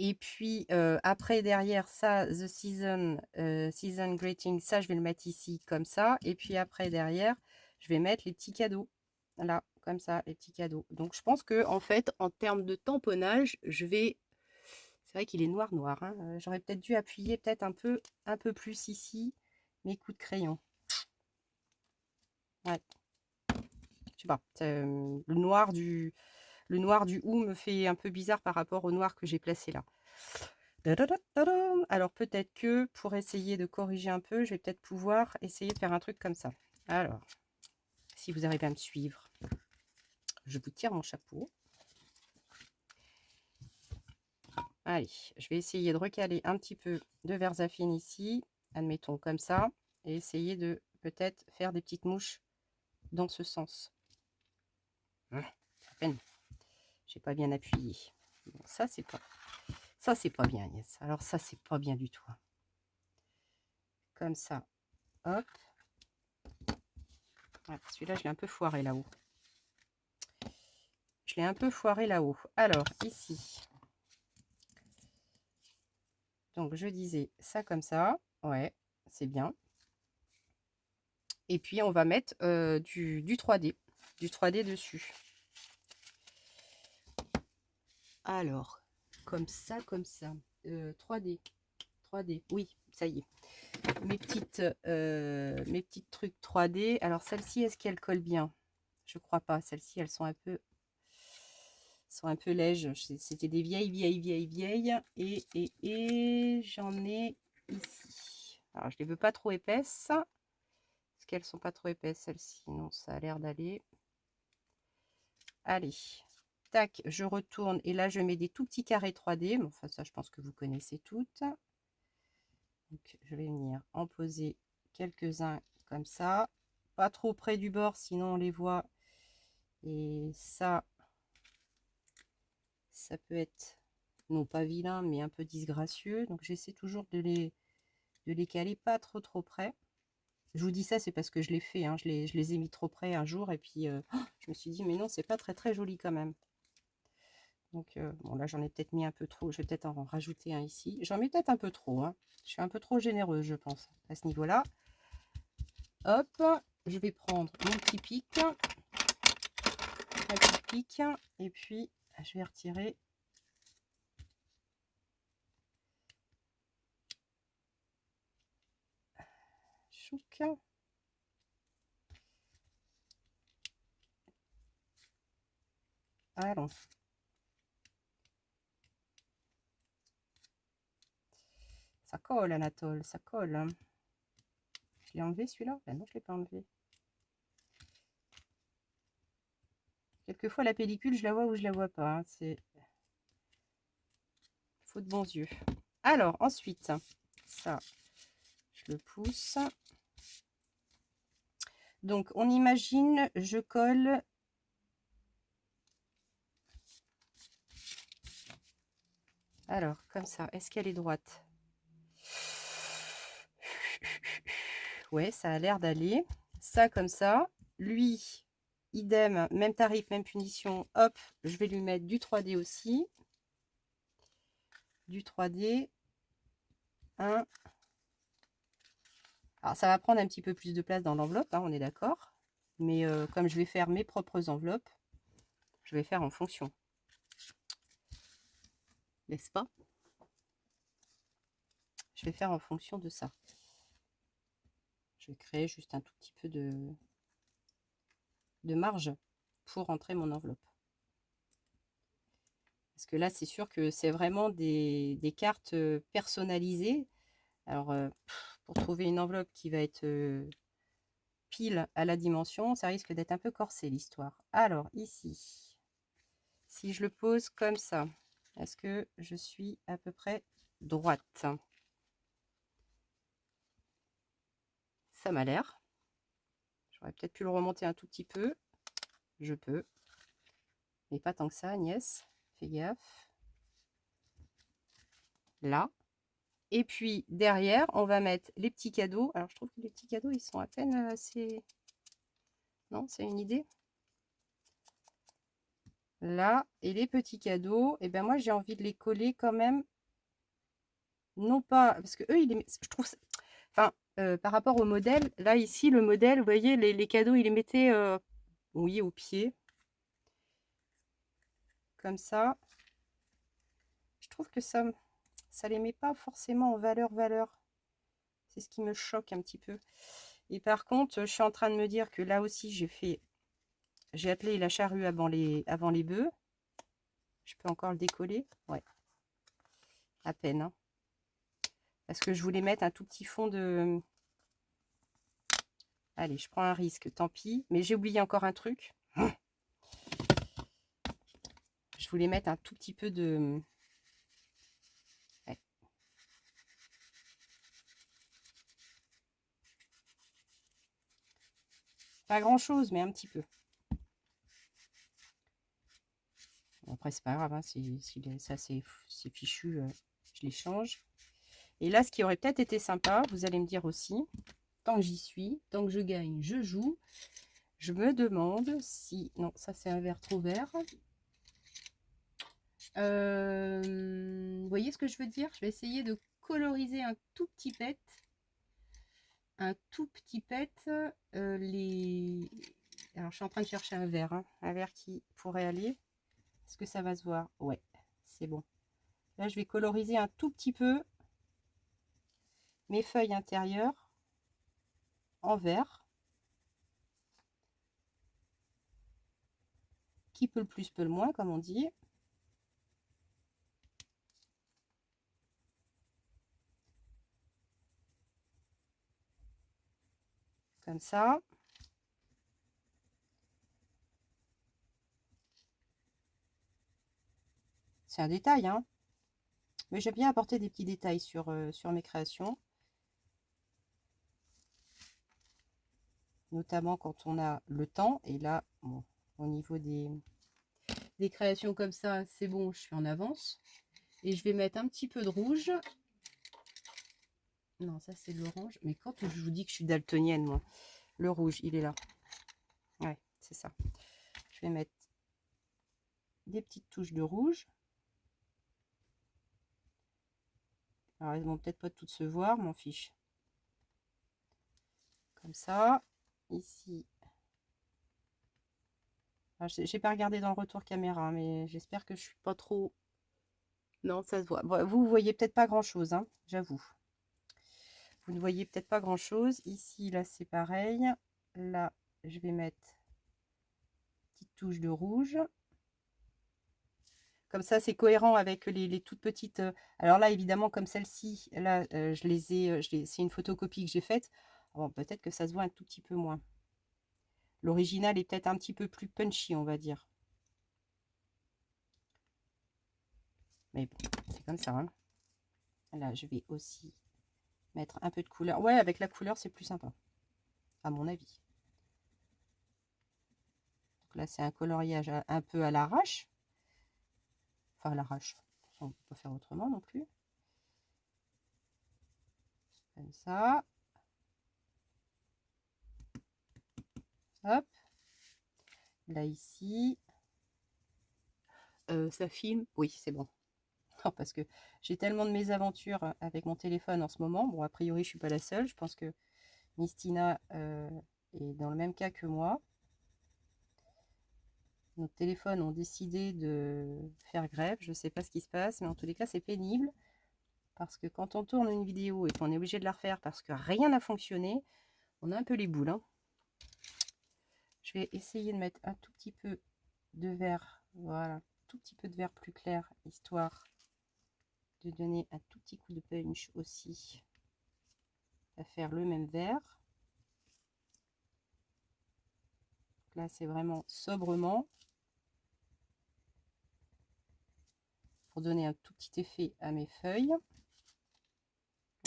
Et puis, après, derrière ça, The Season, Season Greeting, ça, je vais le mettre ici, comme ça. Et puis après, derrière, je vais mettre les petits cadeaux. Là, comme ça, les petits cadeaux. Donc, je pense que en fait, en termes de tamponnage, je vais... C'est vrai qu'il est noir, noir, hein. J'aurais peut-être dû appuyer peut-être un peu plus ici mes coups de crayon. Ouais. Je sais pas. Le noir du hou me fait un peu bizarre par rapport au noir que j'ai placé là. Alors peut-être que pour essayer de corriger un peu, je vais peut-être pouvoir essayer de faire un truc comme ça. Alors, si vous arrivez à me suivre, je vous tire mon chapeau. Allez, je vais essayer de recaler un petit peu de versaphine ici, admettons comme ça, et essayer de peut-être faire des petites mouches dans ce sens. À peine, j'ai pas bien appuyé. Bon, ça c'est pas bien, Agnès. Alors ça c'est pas bien du tout. Comme ça, hop. Ouais, celui-là je l'ai un peu foiré là-haut. Je l'ai un peu foiré là-haut. Alors ici, donc je disais ça comme ça. Ouais, c'est bien. Et puis on va mettre du 3D. Du 3D dessus. Alors, comme ça, comme ça. 3D. 3D. Oui, ça y est. Mes petites trucs 3D. Alors celles-ci, est-ce qu'elles collent bien? Je crois pas. Celles-ci, elles sont un peu lèges. C'était des vieilles. Et j'en ai ici. Alors, je les veux pas trop épaisses. Est-ce qu'elles sont pas trop épaisses, celles-ci? Non, ça a l'air d'aller. Allez. Tac, je retourne. Et là, je mets des tout petits carrés 3D. Bon, enfin, ça, je pense que vous connaissez toutes. Donc, je vais venir en poser quelques-uns comme ça. Pas trop près du bord, sinon on les voit. Et ça peut être, non pas vilain, mais un peu disgracieux. Donc, j'essaie toujours de les caler pas trop près. Je vous dis ça, c'est parce que je l'ai fait, hein. Je les ai mis trop près un jour et puis je me suis dit, mais non, c'est pas très joli quand même. Donc, bon, là, j'en ai peut-être mis un peu trop. Je vais peut-être en rajouter un ici. J'en mets peut-être un peu trop, hein. Je suis un peu trop généreuse, je pense, à ce niveau-là. Hop, je vais prendre mon petit pic. Un petit pic. Et puis, je vais retirer. Chouc. Allons. Ça colle, Anatole, ça colle. Je l'ai enlevé celui-là? Ben non, je ne l'ai pas enlevé. Quelquefois, la pellicule, je la vois ou je la vois pas, hein. C'est faut de bons yeux. Alors, ensuite, ça, je le pousse. Donc, on imagine, je colle. Alors, comme ça, est-ce qu'elle est droite? Ouais, ça a l'air d'aller. Ça, comme ça. Lui, idem, même tarif, même punition. Hop, je vais lui mettre du 3D aussi. Du 3D. Alors, ça va prendre un petit peu plus de place dans l'enveloppe, hein, on est d'accord. Mais comme je vais faire mes propres enveloppes, je vais faire en fonction. N'est-ce pas? Je vais faire en fonction de ça. Je vais créer juste un tout petit peu de marge pour rentrer mon enveloppe. Parce que là, c'est sûr que c'est vraiment des cartes personnalisées. Alors, pour trouver une enveloppe qui va être pile à la dimension, ça risque d'être un peu corsé l'histoire. Alors, ici, si je le pose comme ça, est-ce que je suis à peu près droite? Ça m'a l'air. J'aurais peut-être pu le remonter un tout petit peu. Je peux. Mais pas tant que ça, Agnès. Fais gaffe. Là. Et puis, derrière, on va mettre les petits cadeaux. Alors, je trouve que les petits cadeaux, ils sont à peine assez... Non, c'est une idée. Là. Et les petits cadeaux, et ben moi, j'ai envie de les coller quand même. Non pas... Parce que eux, je trouve... Enfin, par rapport au modèle, là, ici, le modèle, vous voyez, les cadeaux, il les mettait... oui, au pied. Comme ça. Je trouve que ça les met pas forcément en valeur. C'est ce qui me choque un petit peu. Et par contre, je suis en train de me dire que là aussi, j'ai attelé la charrue avant les bœufs. Je peux encore le décoller. Ouais. À peine. Hein. Parce que je voulais mettre un tout petit fond de... Allez, je prends un risque, tant pis. Mais j'ai oublié encore un truc. Je voulais mettre un tout petit peu de... Ouais. Pas grand chose, mais un petit peu. Après, c'est pas grave. Hein, si ça, c'est fichu, je les change. Et là, ce qui aurait peut-être été sympa, vous allez me dire aussi, tant que j'y suis, tant que je gagne, je joue. Je me demande si... Non, ça c'est un vert trop vert. Vous voyez ce que je veux dire? Je vais essayer de coloriser un tout petit pet. Un tout petit pet. Les... Alors je suis en train de chercher un vert. Hein, un vert qui pourrait aller. Est-ce que ça va se voir? Ouais, c'est bon. Là, je vais coloriser un tout petit peu mes feuilles intérieures en vert. Qui peut le plus, peut le moins, comme on dit. Comme ça. C'est un détail, hein. Mais j'aime bien apporter des petits détails sur mes créations. Notamment quand on a le temps. Et là, bon, au niveau des créations comme ça, c'est bon, je suis en avance. Et je vais mettre un petit peu de rouge. Non, ça c'est de l'orange. Mais quand je vous dis que je suis daltonienne, moi, le rouge, il est là. Ouais, c'est ça. Je vais mettre des petites touches de rouge. Alors, elles vont peut-être pas toutes se voir, m'en fiche. Comme ça. Ici. J'ai pas regardé dans le retour caméra, mais j'espère que je suis pas trop... Non, ça se voit. Bon, vous voyez peut-être pas grand-chose, hein, j'avoue. Vous ne voyez peut-être pas grand-chose. Ici, là, c'est pareil. Là, je vais mettre une petite touche de rouge. Comme ça, c'est cohérent avec les toutes petites... Alors là, évidemment, comme celle-ci, là, je les ai... c'est une photocopie que j'ai faite. Bon, peut-être que ça se voit un tout petit peu moins. L'original est peut-être un petit peu plus punchy, on va dire. Mais bon, c'est comme ça. Hein. Là, je vais aussi mettre un peu de couleur. Ouais, avec la couleur, c'est plus sympa, à mon avis. Donc là, c'est un coloriage un peu à l'arrache. Enfin, à l'arrache. On ne peut pas faire autrement non plus. Comme ça. Hop. Là, ici. Ça filme. Oui, c'est bon. Non, parce que j'ai tellement de mésaventures avec mon téléphone en ce moment. Bon, a priori, je suis pas la seule. Je pense que Mistina est dans le même cas que moi. Nos téléphones ont décidé de faire grève. Je ne sais pas ce qui se passe, mais en tous les cas, c'est pénible. Parce que quand on tourne une vidéo et qu'on est obligé de la refaire parce que rien n'a fonctionné, on a un peu les boules. Hein. Je vais essayer de mettre un tout petit peu de vert. Voilà, tout petit peu de vert plus clair, histoire de donner un tout petit coup de punch aussi à faire le même vert. Là, c'est vraiment sobrement pour donner un tout petit effet à mes feuilles.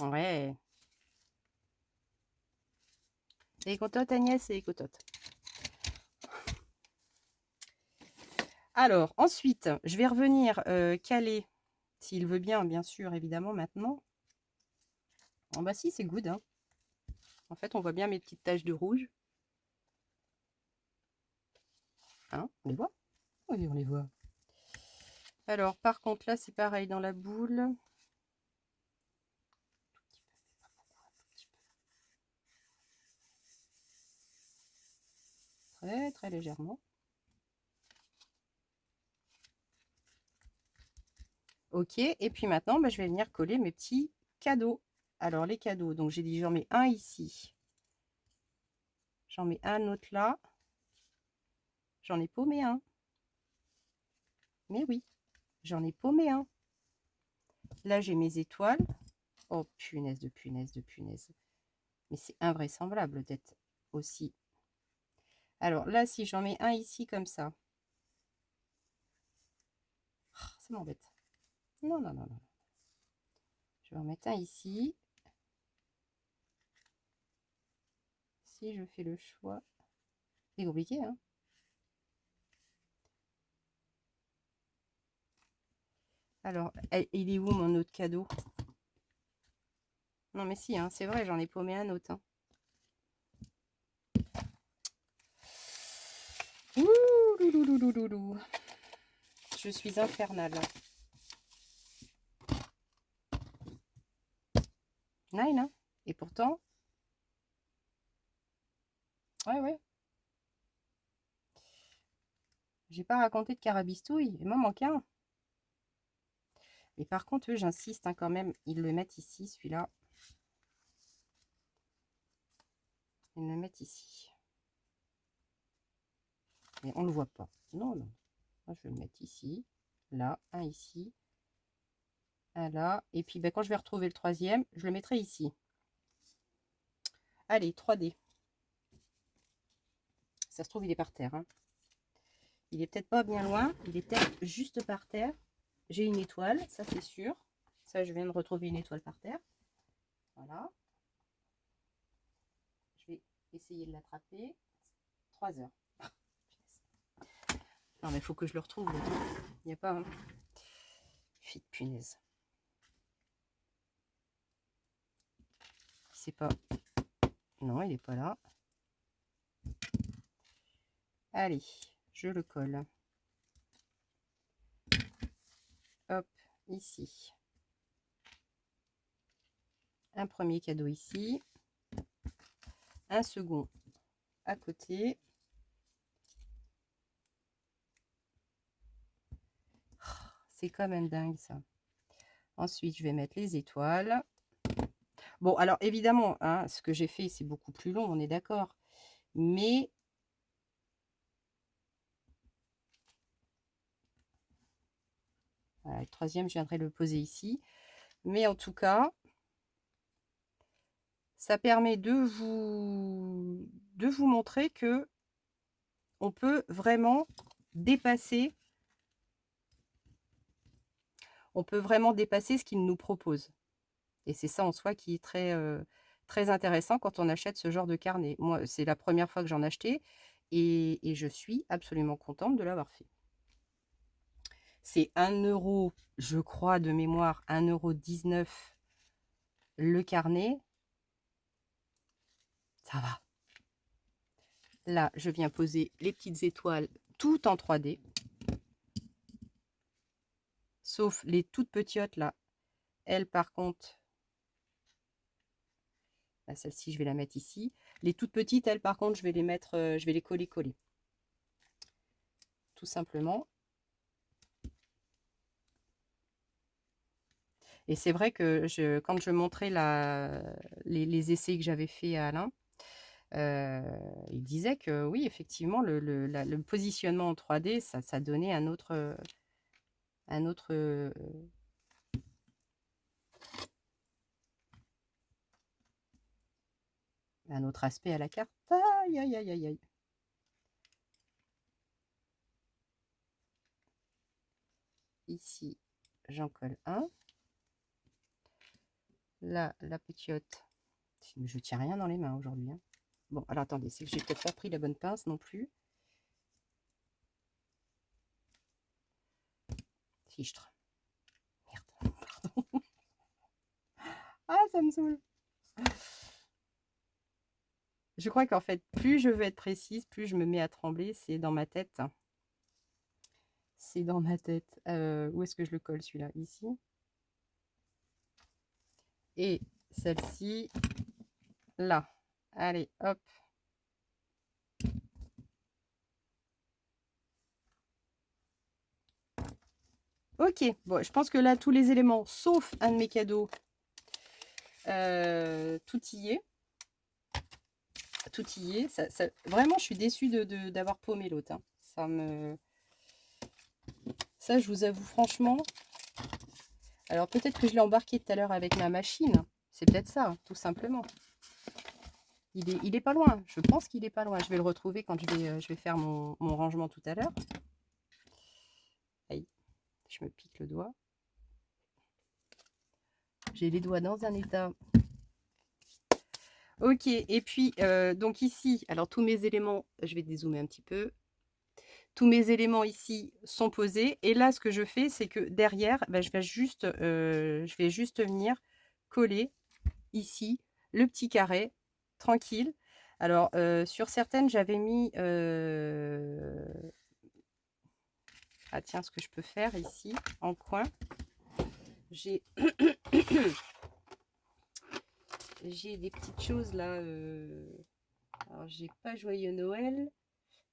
Ouais. C'est contente, Agnès, c'est contente. Alors, ensuite, je vais revenir caler, s'il veut bien sûr, évidemment, maintenant. Oh, bah si, c'est good. Hein. En fait, on voit bien mes petites taches de rouge. Hein, on les voit? Oui, on les voit. Alors, par contre, là, c'est pareil dans la boule. Très, très légèrement. Ok, et puis maintenant, bah, je vais venir coller mes petits cadeaux. Alors, les cadeaux, donc j'ai dit, j'en mets un ici. J'en mets un autre là. J'en ai paumé un. Mais oui, j'en ai paumé un. Là, j'ai mes étoiles. Oh, punaise de punaise de punaise. Mais c'est invraisemblable d'être aussi. Alors là, si j'en mets un ici comme ça. Oh, ça m'embête. Non, non, non, non. Je vais en mettre un ici. Si je fais le choix. C'est compliqué, hein. Alors, il est où mon autre cadeau? Non, mais si, hein, c'est vrai, j'en ai paumé un autre. Hein. Ouh, louloulouloulou. Je suis infernale. Nine, hein. Et pourtant... Ouais, ouais. J'ai pas raconté de carabistouille. Il m'en manque un. Mais par contre, eux, j'insiste hein, quand même. Ils le mettent ici, celui-là. Ils le mettent ici. Mais on ne le voit pas. Non, non. Moi, je vais le mettre ici. Là, un ici. Un là. Et puis, ben, quand je vais retrouver le troisième, je le mettrai ici. Allez, 3D. Ça se trouve, il est par terre. Hein. Il est peut-être pas bien loin. Il est peut-être juste par terre. J'ai une étoile, ça c'est sûr. Ça, je viens de retrouver une étoile par terre. Voilà. Je vais essayer de l'attraper. 3 heures. Non, mais il faut que je le retrouve. Il n'y a pas... Hein. Fille de punaise. C'est pas... Non, il n'est pas là. Allez, je le colle. Hop, ici. Un premier cadeau ici. Un second à côté. C'est quand même dingue ça. Ensuite, je vais mettre les étoiles. Bon, alors évidemment, hein, ce que j'ai fait, c'est beaucoup plus long, on est d'accord. Mais voilà, le troisième, je viendrai le poser ici. Mais en tout cas, ça permet de vous montrer que on peut vraiment dépasser, ce qu'il nous propose. Et c'est ça en soi qui est très, très intéressant quand on achète ce genre de carnet. Moi, c'est la première fois que j'en achetais et je suis absolument contente de l'avoir fait. C'est 1 €, je crois, de mémoire, 1,19 € le carnet. Ça va. Là, je viens poser les petites étoiles tout en 3D. Sauf les toutes petiotes là. Elles, par contre, celle-ci, je vais la mettre ici. Les toutes petites, elles, par contre, je vais les mettre, je vais les coller. Tout simplement. Et c'est vrai que quand je montrais les essais que j'avais fait à Alain, il disait que oui, effectivement, le positionnement en 3D, ça donnait un autre aspect à la carte. Aïe, aïe, aïe, aïe, aïe. Ici, j'en colle un. Là, la petite. Je tiens rien dans les mains aujourd'hui. Hein. Bon, alors attendez, c'est que j'ai peut-être pas pris la bonne pince non plus. Fichtre. Merde, pardon. Ah, ça me saoule. Je crois qu'en fait, plus je veux être précise, plus je me mets à trembler. C'est dans ma tête. C'est dans ma tête. Où est-ce que je le colle celui-là? Ici. Et celle-ci, là. Allez, hop. Ok, bon, je pense que là, tous les éléments, sauf un de mes cadeaux, tout y est. Tout y est. Vraiment, je suis déçue d'avoir paumé l'autre. Hein. Ça, je vous avoue franchement. Alors, peut-être que je l'ai embarqué tout à l'heure avec ma machine. C'est peut-être ça, hein, tout simplement. Il est pas loin. Je pense qu'il est pas loin. Je vais le retrouver quand je vais faire mon rangement tout à l'heure. Aïe, je me pique le doigt. J'ai les doigts dans un état. Ok, et puis, donc ici, alors tous mes éléments, je vais dézoomer un petit peu. Tous mes éléments ici sont posés. Et là, ce que je fais, c'est que derrière, je vais juste venir coller ici le petit carré, tranquille. Alors, sur certaines, j'avais mis... Ah tiens, ce que je peux faire ici, en coin, j'ai... j'ai des petites choses là. Alors, j'ai pas Joyeux Noël.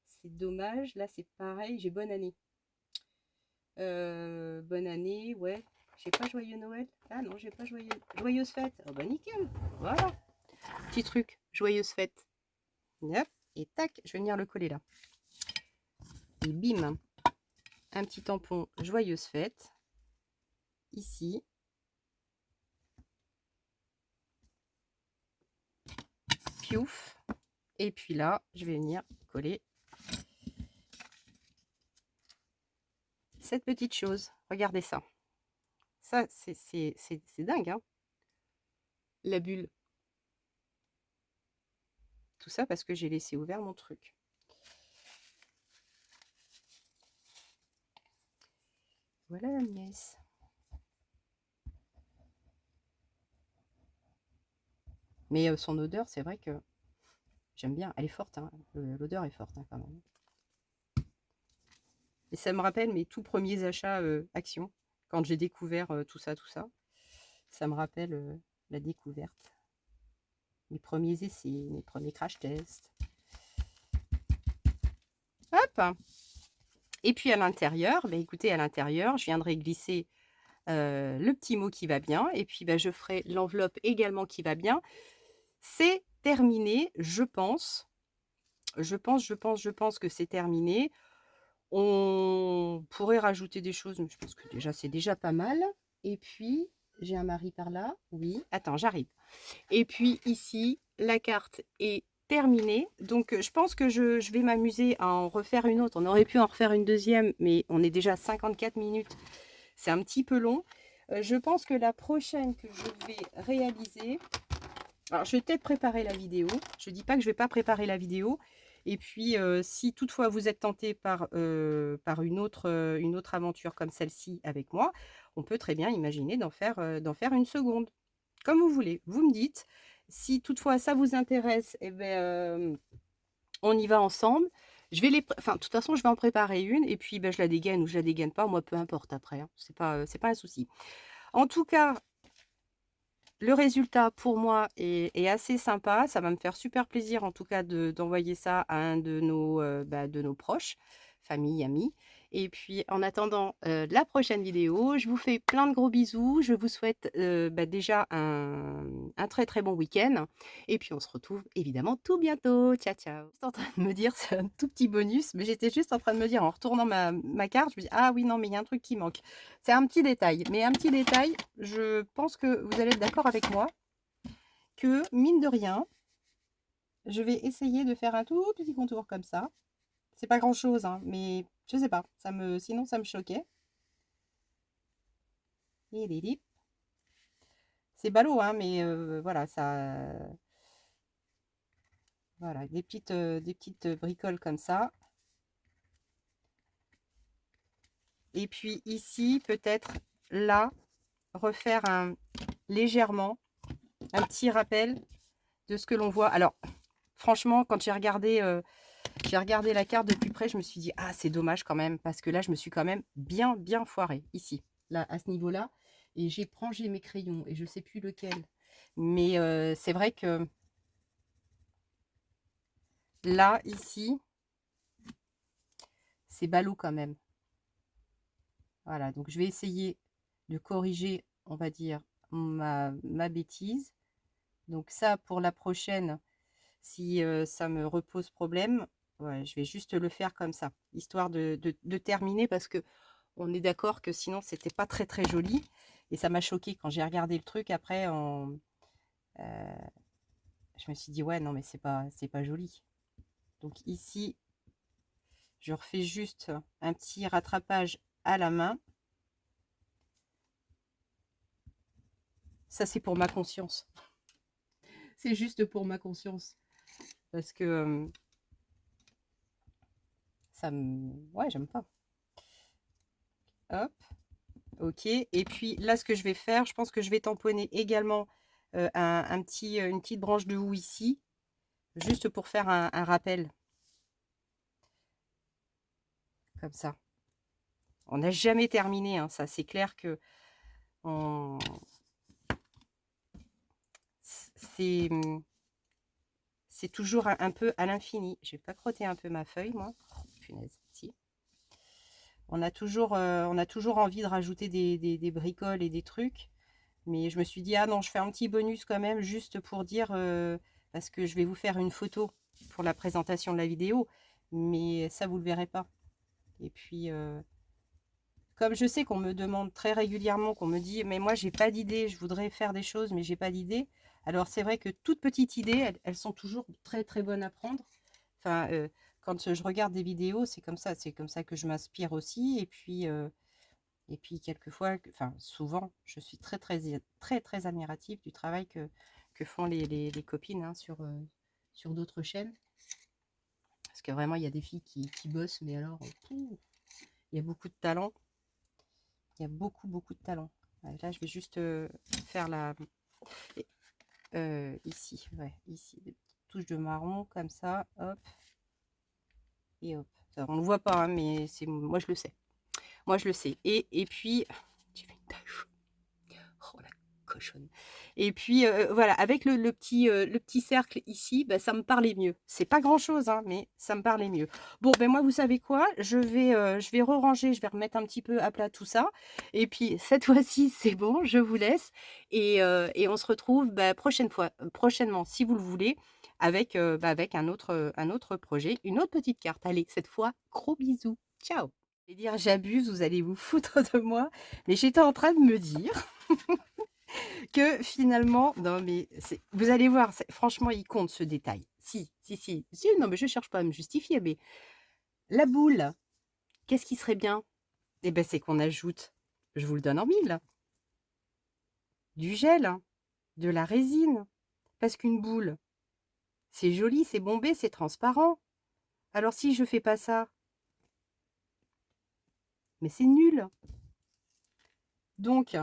C'est dommage. Là, c'est pareil. J'ai Bonne Année. Bonne Année, ouais. J'ai pas Joyeux Noël. Ah non, j'ai pas Joyeuse Fête. Oh bah nickel. Voilà. Petit truc. Joyeuse Fête. Hop. Et tac, je vais venir le coller là. Et bim. Un petit tampon Joyeuse Fête. Ici. Piouf. Et puis là, je vais venir coller cette petite chose. Regardez ça. Ça, c'est dingue, hein. La bulle. Tout ça parce que j'ai laissé ouvert mon truc. Voilà la nièce. Mais son odeur, c'est vrai que j'aime bien. Elle est forte, hein. L'odeur est forte hein, quand même. Et ça me rappelle mes tout premiers achats Action. Quand j'ai découvert tout ça. Ça me rappelle la découverte. Mes premiers essais, mes premiers crash tests. Hop. Et puis à l'intérieur, écoutez, à l'intérieur, je viendrai glisser le petit mot qui va bien. Et puis je ferai l'enveloppe également qui va bien. C'est terminé, je pense. Je pense que c'est terminé. On pourrait rajouter des choses, mais je pense que déjà, c'est déjà pas mal. Et puis, j'ai un mari par là. Oui, attends, j'arrive. Et puis ici, la carte est terminée. Donc, je pense que je vais m'amuser à en refaire une autre. On aurait pu en refaire une deuxième, mais on est déjà à 54 minutes. C'est un petit peu long. Je pense que la prochaine que je vais réaliser... Alors, je vais peut-être préparer la vidéo. Je ne dis pas que je ne vais pas préparer la vidéo. Et puis, si toutefois vous êtes tenté par une autre aventure comme celle-ci avec moi, on peut très bien imaginer d'en faire une seconde. Comme vous voulez. Vous me dites. Si toutefois ça vous intéresse, On y va ensemble. Je vais enfin, de toute façon, je vais en préparer une et puis ben, je la dégaine ou je la dégaine pas. Moi, peu importe après. Hein. C'est pas un souci. En tout cas, le résultat pour moi est assez sympa. Ça va me faire super plaisir en tout cas d'envoyer ça à un de nos proches, famille, amis. Et puis en attendant la prochaine vidéo, je vous fais plein de gros bisous. Je vous souhaite déjà un très très bon week-end. Et puis on se retrouve évidemment tout bientôt. Ciao ciao. J'étais en train de me dire, c'est un tout petit bonus, mais j'étais juste en train de me dire en retournant ma carte, je me dis, ah oui non mais il y a un truc qui manque. C'est un petit détail, mais un petit détail, je pense que vous allez être d'accord avec moi, que mine de rien, je vais essayer de faire un tout petit contour comme ça. C'est pas grand chose, hein, mais je sais pas, sinon ça me choquait. C'est ballot, hein, mais voilà, voilà, des petites bricoles comme ça. Et puis ici, peut-être là, refaire légèrement un petit rappel de ce que l'on voit. Alors, franchement, quand j'ai regardé la carte de plus près, je me suis dit, ah, c'est dommage quand même, parce que là, je me suis quand même bien foirée, ici, là, à ce niveau-là. Et j'ai rangé mes crayons, et je ne sais plus lequel. Mais c'est vrai que là, ici, c'est ballot quand même. Voilà, donc je vais essayer de corriger, on va dire, ma bêtise. Donc ça, pour la prochaine, si ça me repose problème, ouais, je vais juste le faire comme ça, histoire de terminer, parce que on est d'accord que sinon, c'était pas très très joli. Et ça m'a choqué quand j'ai regardé le truc après. Je me suis dit, ouais, non, mais c'est pas joli. Donc ici, je refais juste un petit rattrapage à la main. Ça, c'est pour ma conscience. C'est juste pour ma conscience. Parce que ça me... Ouais, j'aime pas. Hop, ok. Et puis là, ce que je vais faire, je pense que je vais tamponner également une petite branche de houx ici, juste pour faire un rappel. Comme ça. On n'a jamais terminé, hein, ça. C'est clair que c'est toujours un peu à l'infini. Je vais pas crotter un peu ma feuille, moi. Oh, punaise, si. On a toujours envie de rajouter des bricoles et des trucs. Mais je me suis dit, ah non, je fais un petit bonus quand même, juste pour dire, parce que je vais vous faire une photo pour la présentation de la vidéo. Mais ça, vous le verrez pas. Et puis, comme je sais qu'on me demande très régulièrement, qu'on me dit, mais moi, j'ai pas d'idée, je voudrais faire des choses, mais j'ai pas d'idée. Alors, c'est vrai que toutes petites idées, elles sont toujours très, très bonnes à prendre. Enfin, quand je regarde des vidéos, c'est comme ça que je m'inspire aussi. Et puis quelquefois, enfin, souvent, je suis très admirative du travail que font les copines hein, sur d'autres chaînes. Parce que vraiment, il y a des filles qui bossent, mais alors, il y a beaucoup de talent. Il y a beaucoup de talent. Là, je vais juste faire ici, ouais, ici, des petites touches de marron comme ça, hop, et hop. Ça, on ne le voit pas, hein, mais moi je le sais. Moi je le sais. Et puis, j'ai fait une tache. Oh la cochonne. Et puis voilà, avec le petit cercle ici, bah, ça me parlait mieux. C'est pas grand chose, hein, mais ça me parlait mieux. Bon, ben moi, vous savez quoi? Je vais re-ranger, je vais remettre un petit peu à plat tout ça. Et puis cette fois-ci, c'est bon, je vous laisse. Et on se retrouve bah, prochainement, si vous le voulez, avec, avec un autre projet, une autre petite carte. Allez, cette fois, gros bisous. Ciao. Je vais dire j'abuse, vous allez vous foutre de moi. Mais j'étais en train de me dire que finalement, non mais vous allez voir, franchement, il compte ce détail. Si, non mais je cherche pas à me justifier, mais la boule, qu'est-ce qui serait bien? Eh ben c'est qu'on ajoute, je vous le donne en mille, du gel, hein, de la résine. Parce qu'une boule, c'est joli, c'est bombé, c'est transparent. Alors si je fais pas ça, mais c'est nul. Donc,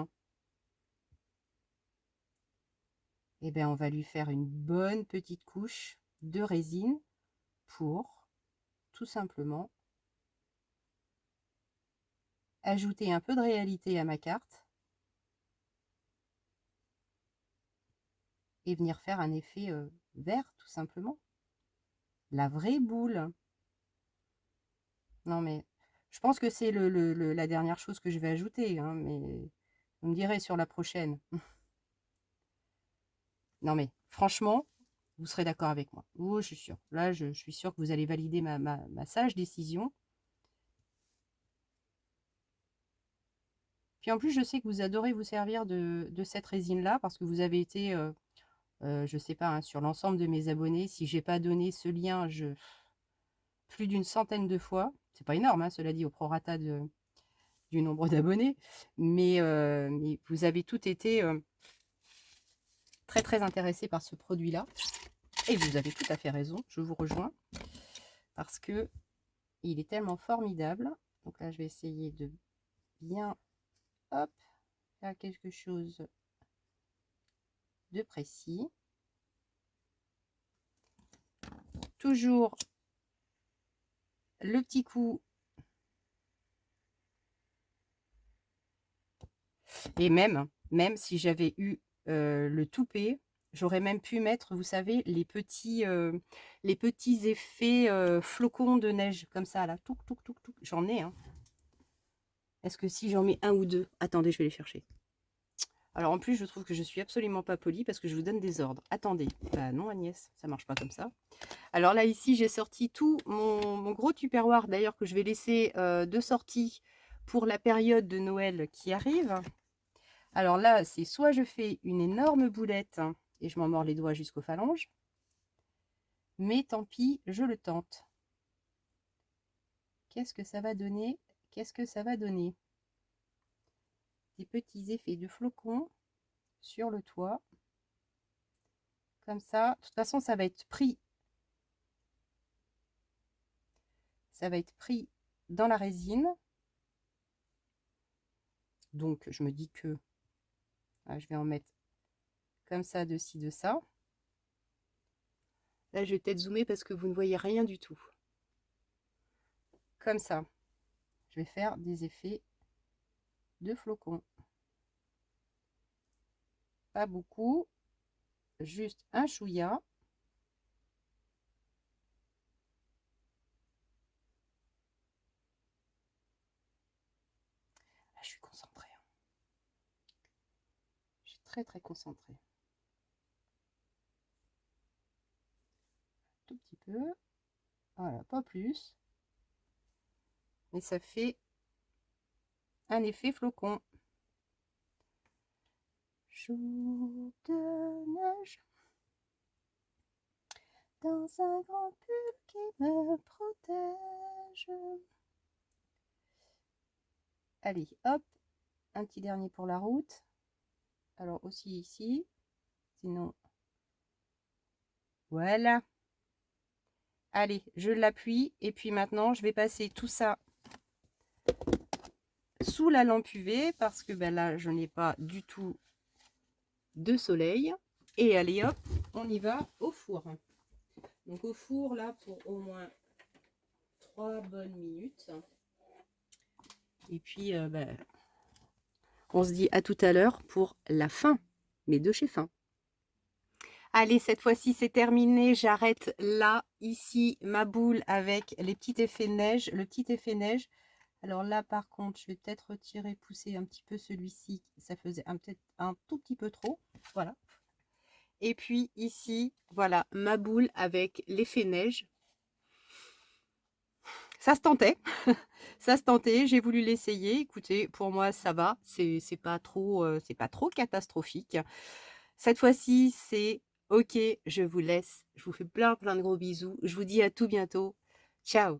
eh ben on va lui faire une bonne petite couche de résine. pour tout simplement ajouter un peu de réalité à ma carte et venir faire un effet vert, tout simplement. La vraie boule. Non, mais je pense que c'est la dernière chose que je vais ajouter, hein, mais vous me direz sur la prochaine. Non, mais franchement, vous serez d'accord avec moi. Oh, je suis sûre. Là, je suis sûre que vous allez valider ma sage décision. Puis en plus, je sais que vous adorez vous servir de cette résine-là parce que vous avez été, je sais pas, hein, sur l'ensemble de mes abonnés. Si j'ai pas donné ce lien, plus d'une centaine de fois. C'est pas énorme, hein, cela dit, au prorata du nombre d'abonnés. Mais vous avez toutes été très très intéressés par ce produit-là. Et vous avez tout à fait raison, je vous rejoins. Parce que il est tellement formidable. Donc là, je vais essayer de bien, hop, faire quelque chose de précis. Toujours le petit coup. Et même si j'avais eu le toupet, j'aurais même pu mettre, vous savez, les petits effets flocons de neige, comme ça, là. Touc, touc, touc, touc. J'en ai, hein. Est-ce que si j'en mets un ou deux... Attendez, je vais les chercher. Alors, en plus, je trouve que je suis absolument pas polie parce que je vous donne des ordres. Attendez. Bah non, Agnès, ça marche pas comme ça. Alors là, ici, j'ai sorti tout mon gros tupperware, d'ailleurs, que je vais laisser de sortie pour la période de Noël qui arrive. Alors là, c'est soit je fais une énorme boulette et je m'en mords les doigts jusqu'aux phalanges, mais tant pis, je le tente. Qu'est-ce que ça va donner? Qu'est-ce que ça va donner? Des petits effets de flocons sur le toit. Comme ça. De toute façon, ça va être pris. Ça va être pris dans la résine. Donc, je me dis que je vais en mettre comme ça, de ci, de ça. Là, je vais peut-être zoomer parce que vous ne voyez rien du tout. Comme ça. Je vais faire des effets de flocons. Pas beaucoup. Juste un chouïa. Ah, je suis concentrée. Je suis très très concentrée. Tout petit peu. Voilà, pas plus. Mais ça fait un effet flocon. Jour de neige dans un grand pull qui me protège. Allez, hop, un petit dernier pour la route. Alors aussi ici, sinon, voilà. Allez, je l'appuie et puis maintenant, je vais passer tout ça sous la lampe UV parce que ben là, je n'ai pas du tout de soleil. Et allez, hop, on y va au four. Donc au four, là, pour au moins 3 bonnes minutes. Et puis, ben, on se dit à tout à l'heure pour la fin, mais de chez fin. Allez, cette fois-ci, c'est terminé. J'arrête là, ici, ma boule avec les petits effets neige, le petit effet neige. Alors là, par contre, je vais peut-être retirer, pousser un petit peu celui-ci. Ça faisait peut-être un tout petit peu trop. Voilà. Et puis ici, voilà, ma boule avec l'effet neige. Ça se tentait. Ça se tentait. J'ai voulu l'essayer. Écoutez, pour moi, ça va. C'est pas trop catastrophique. Cette fois-ci, c'est OK. Je vous laisse. Je vous fais plein de gros bisous. Je vous dis à tout bientôt. Ciao.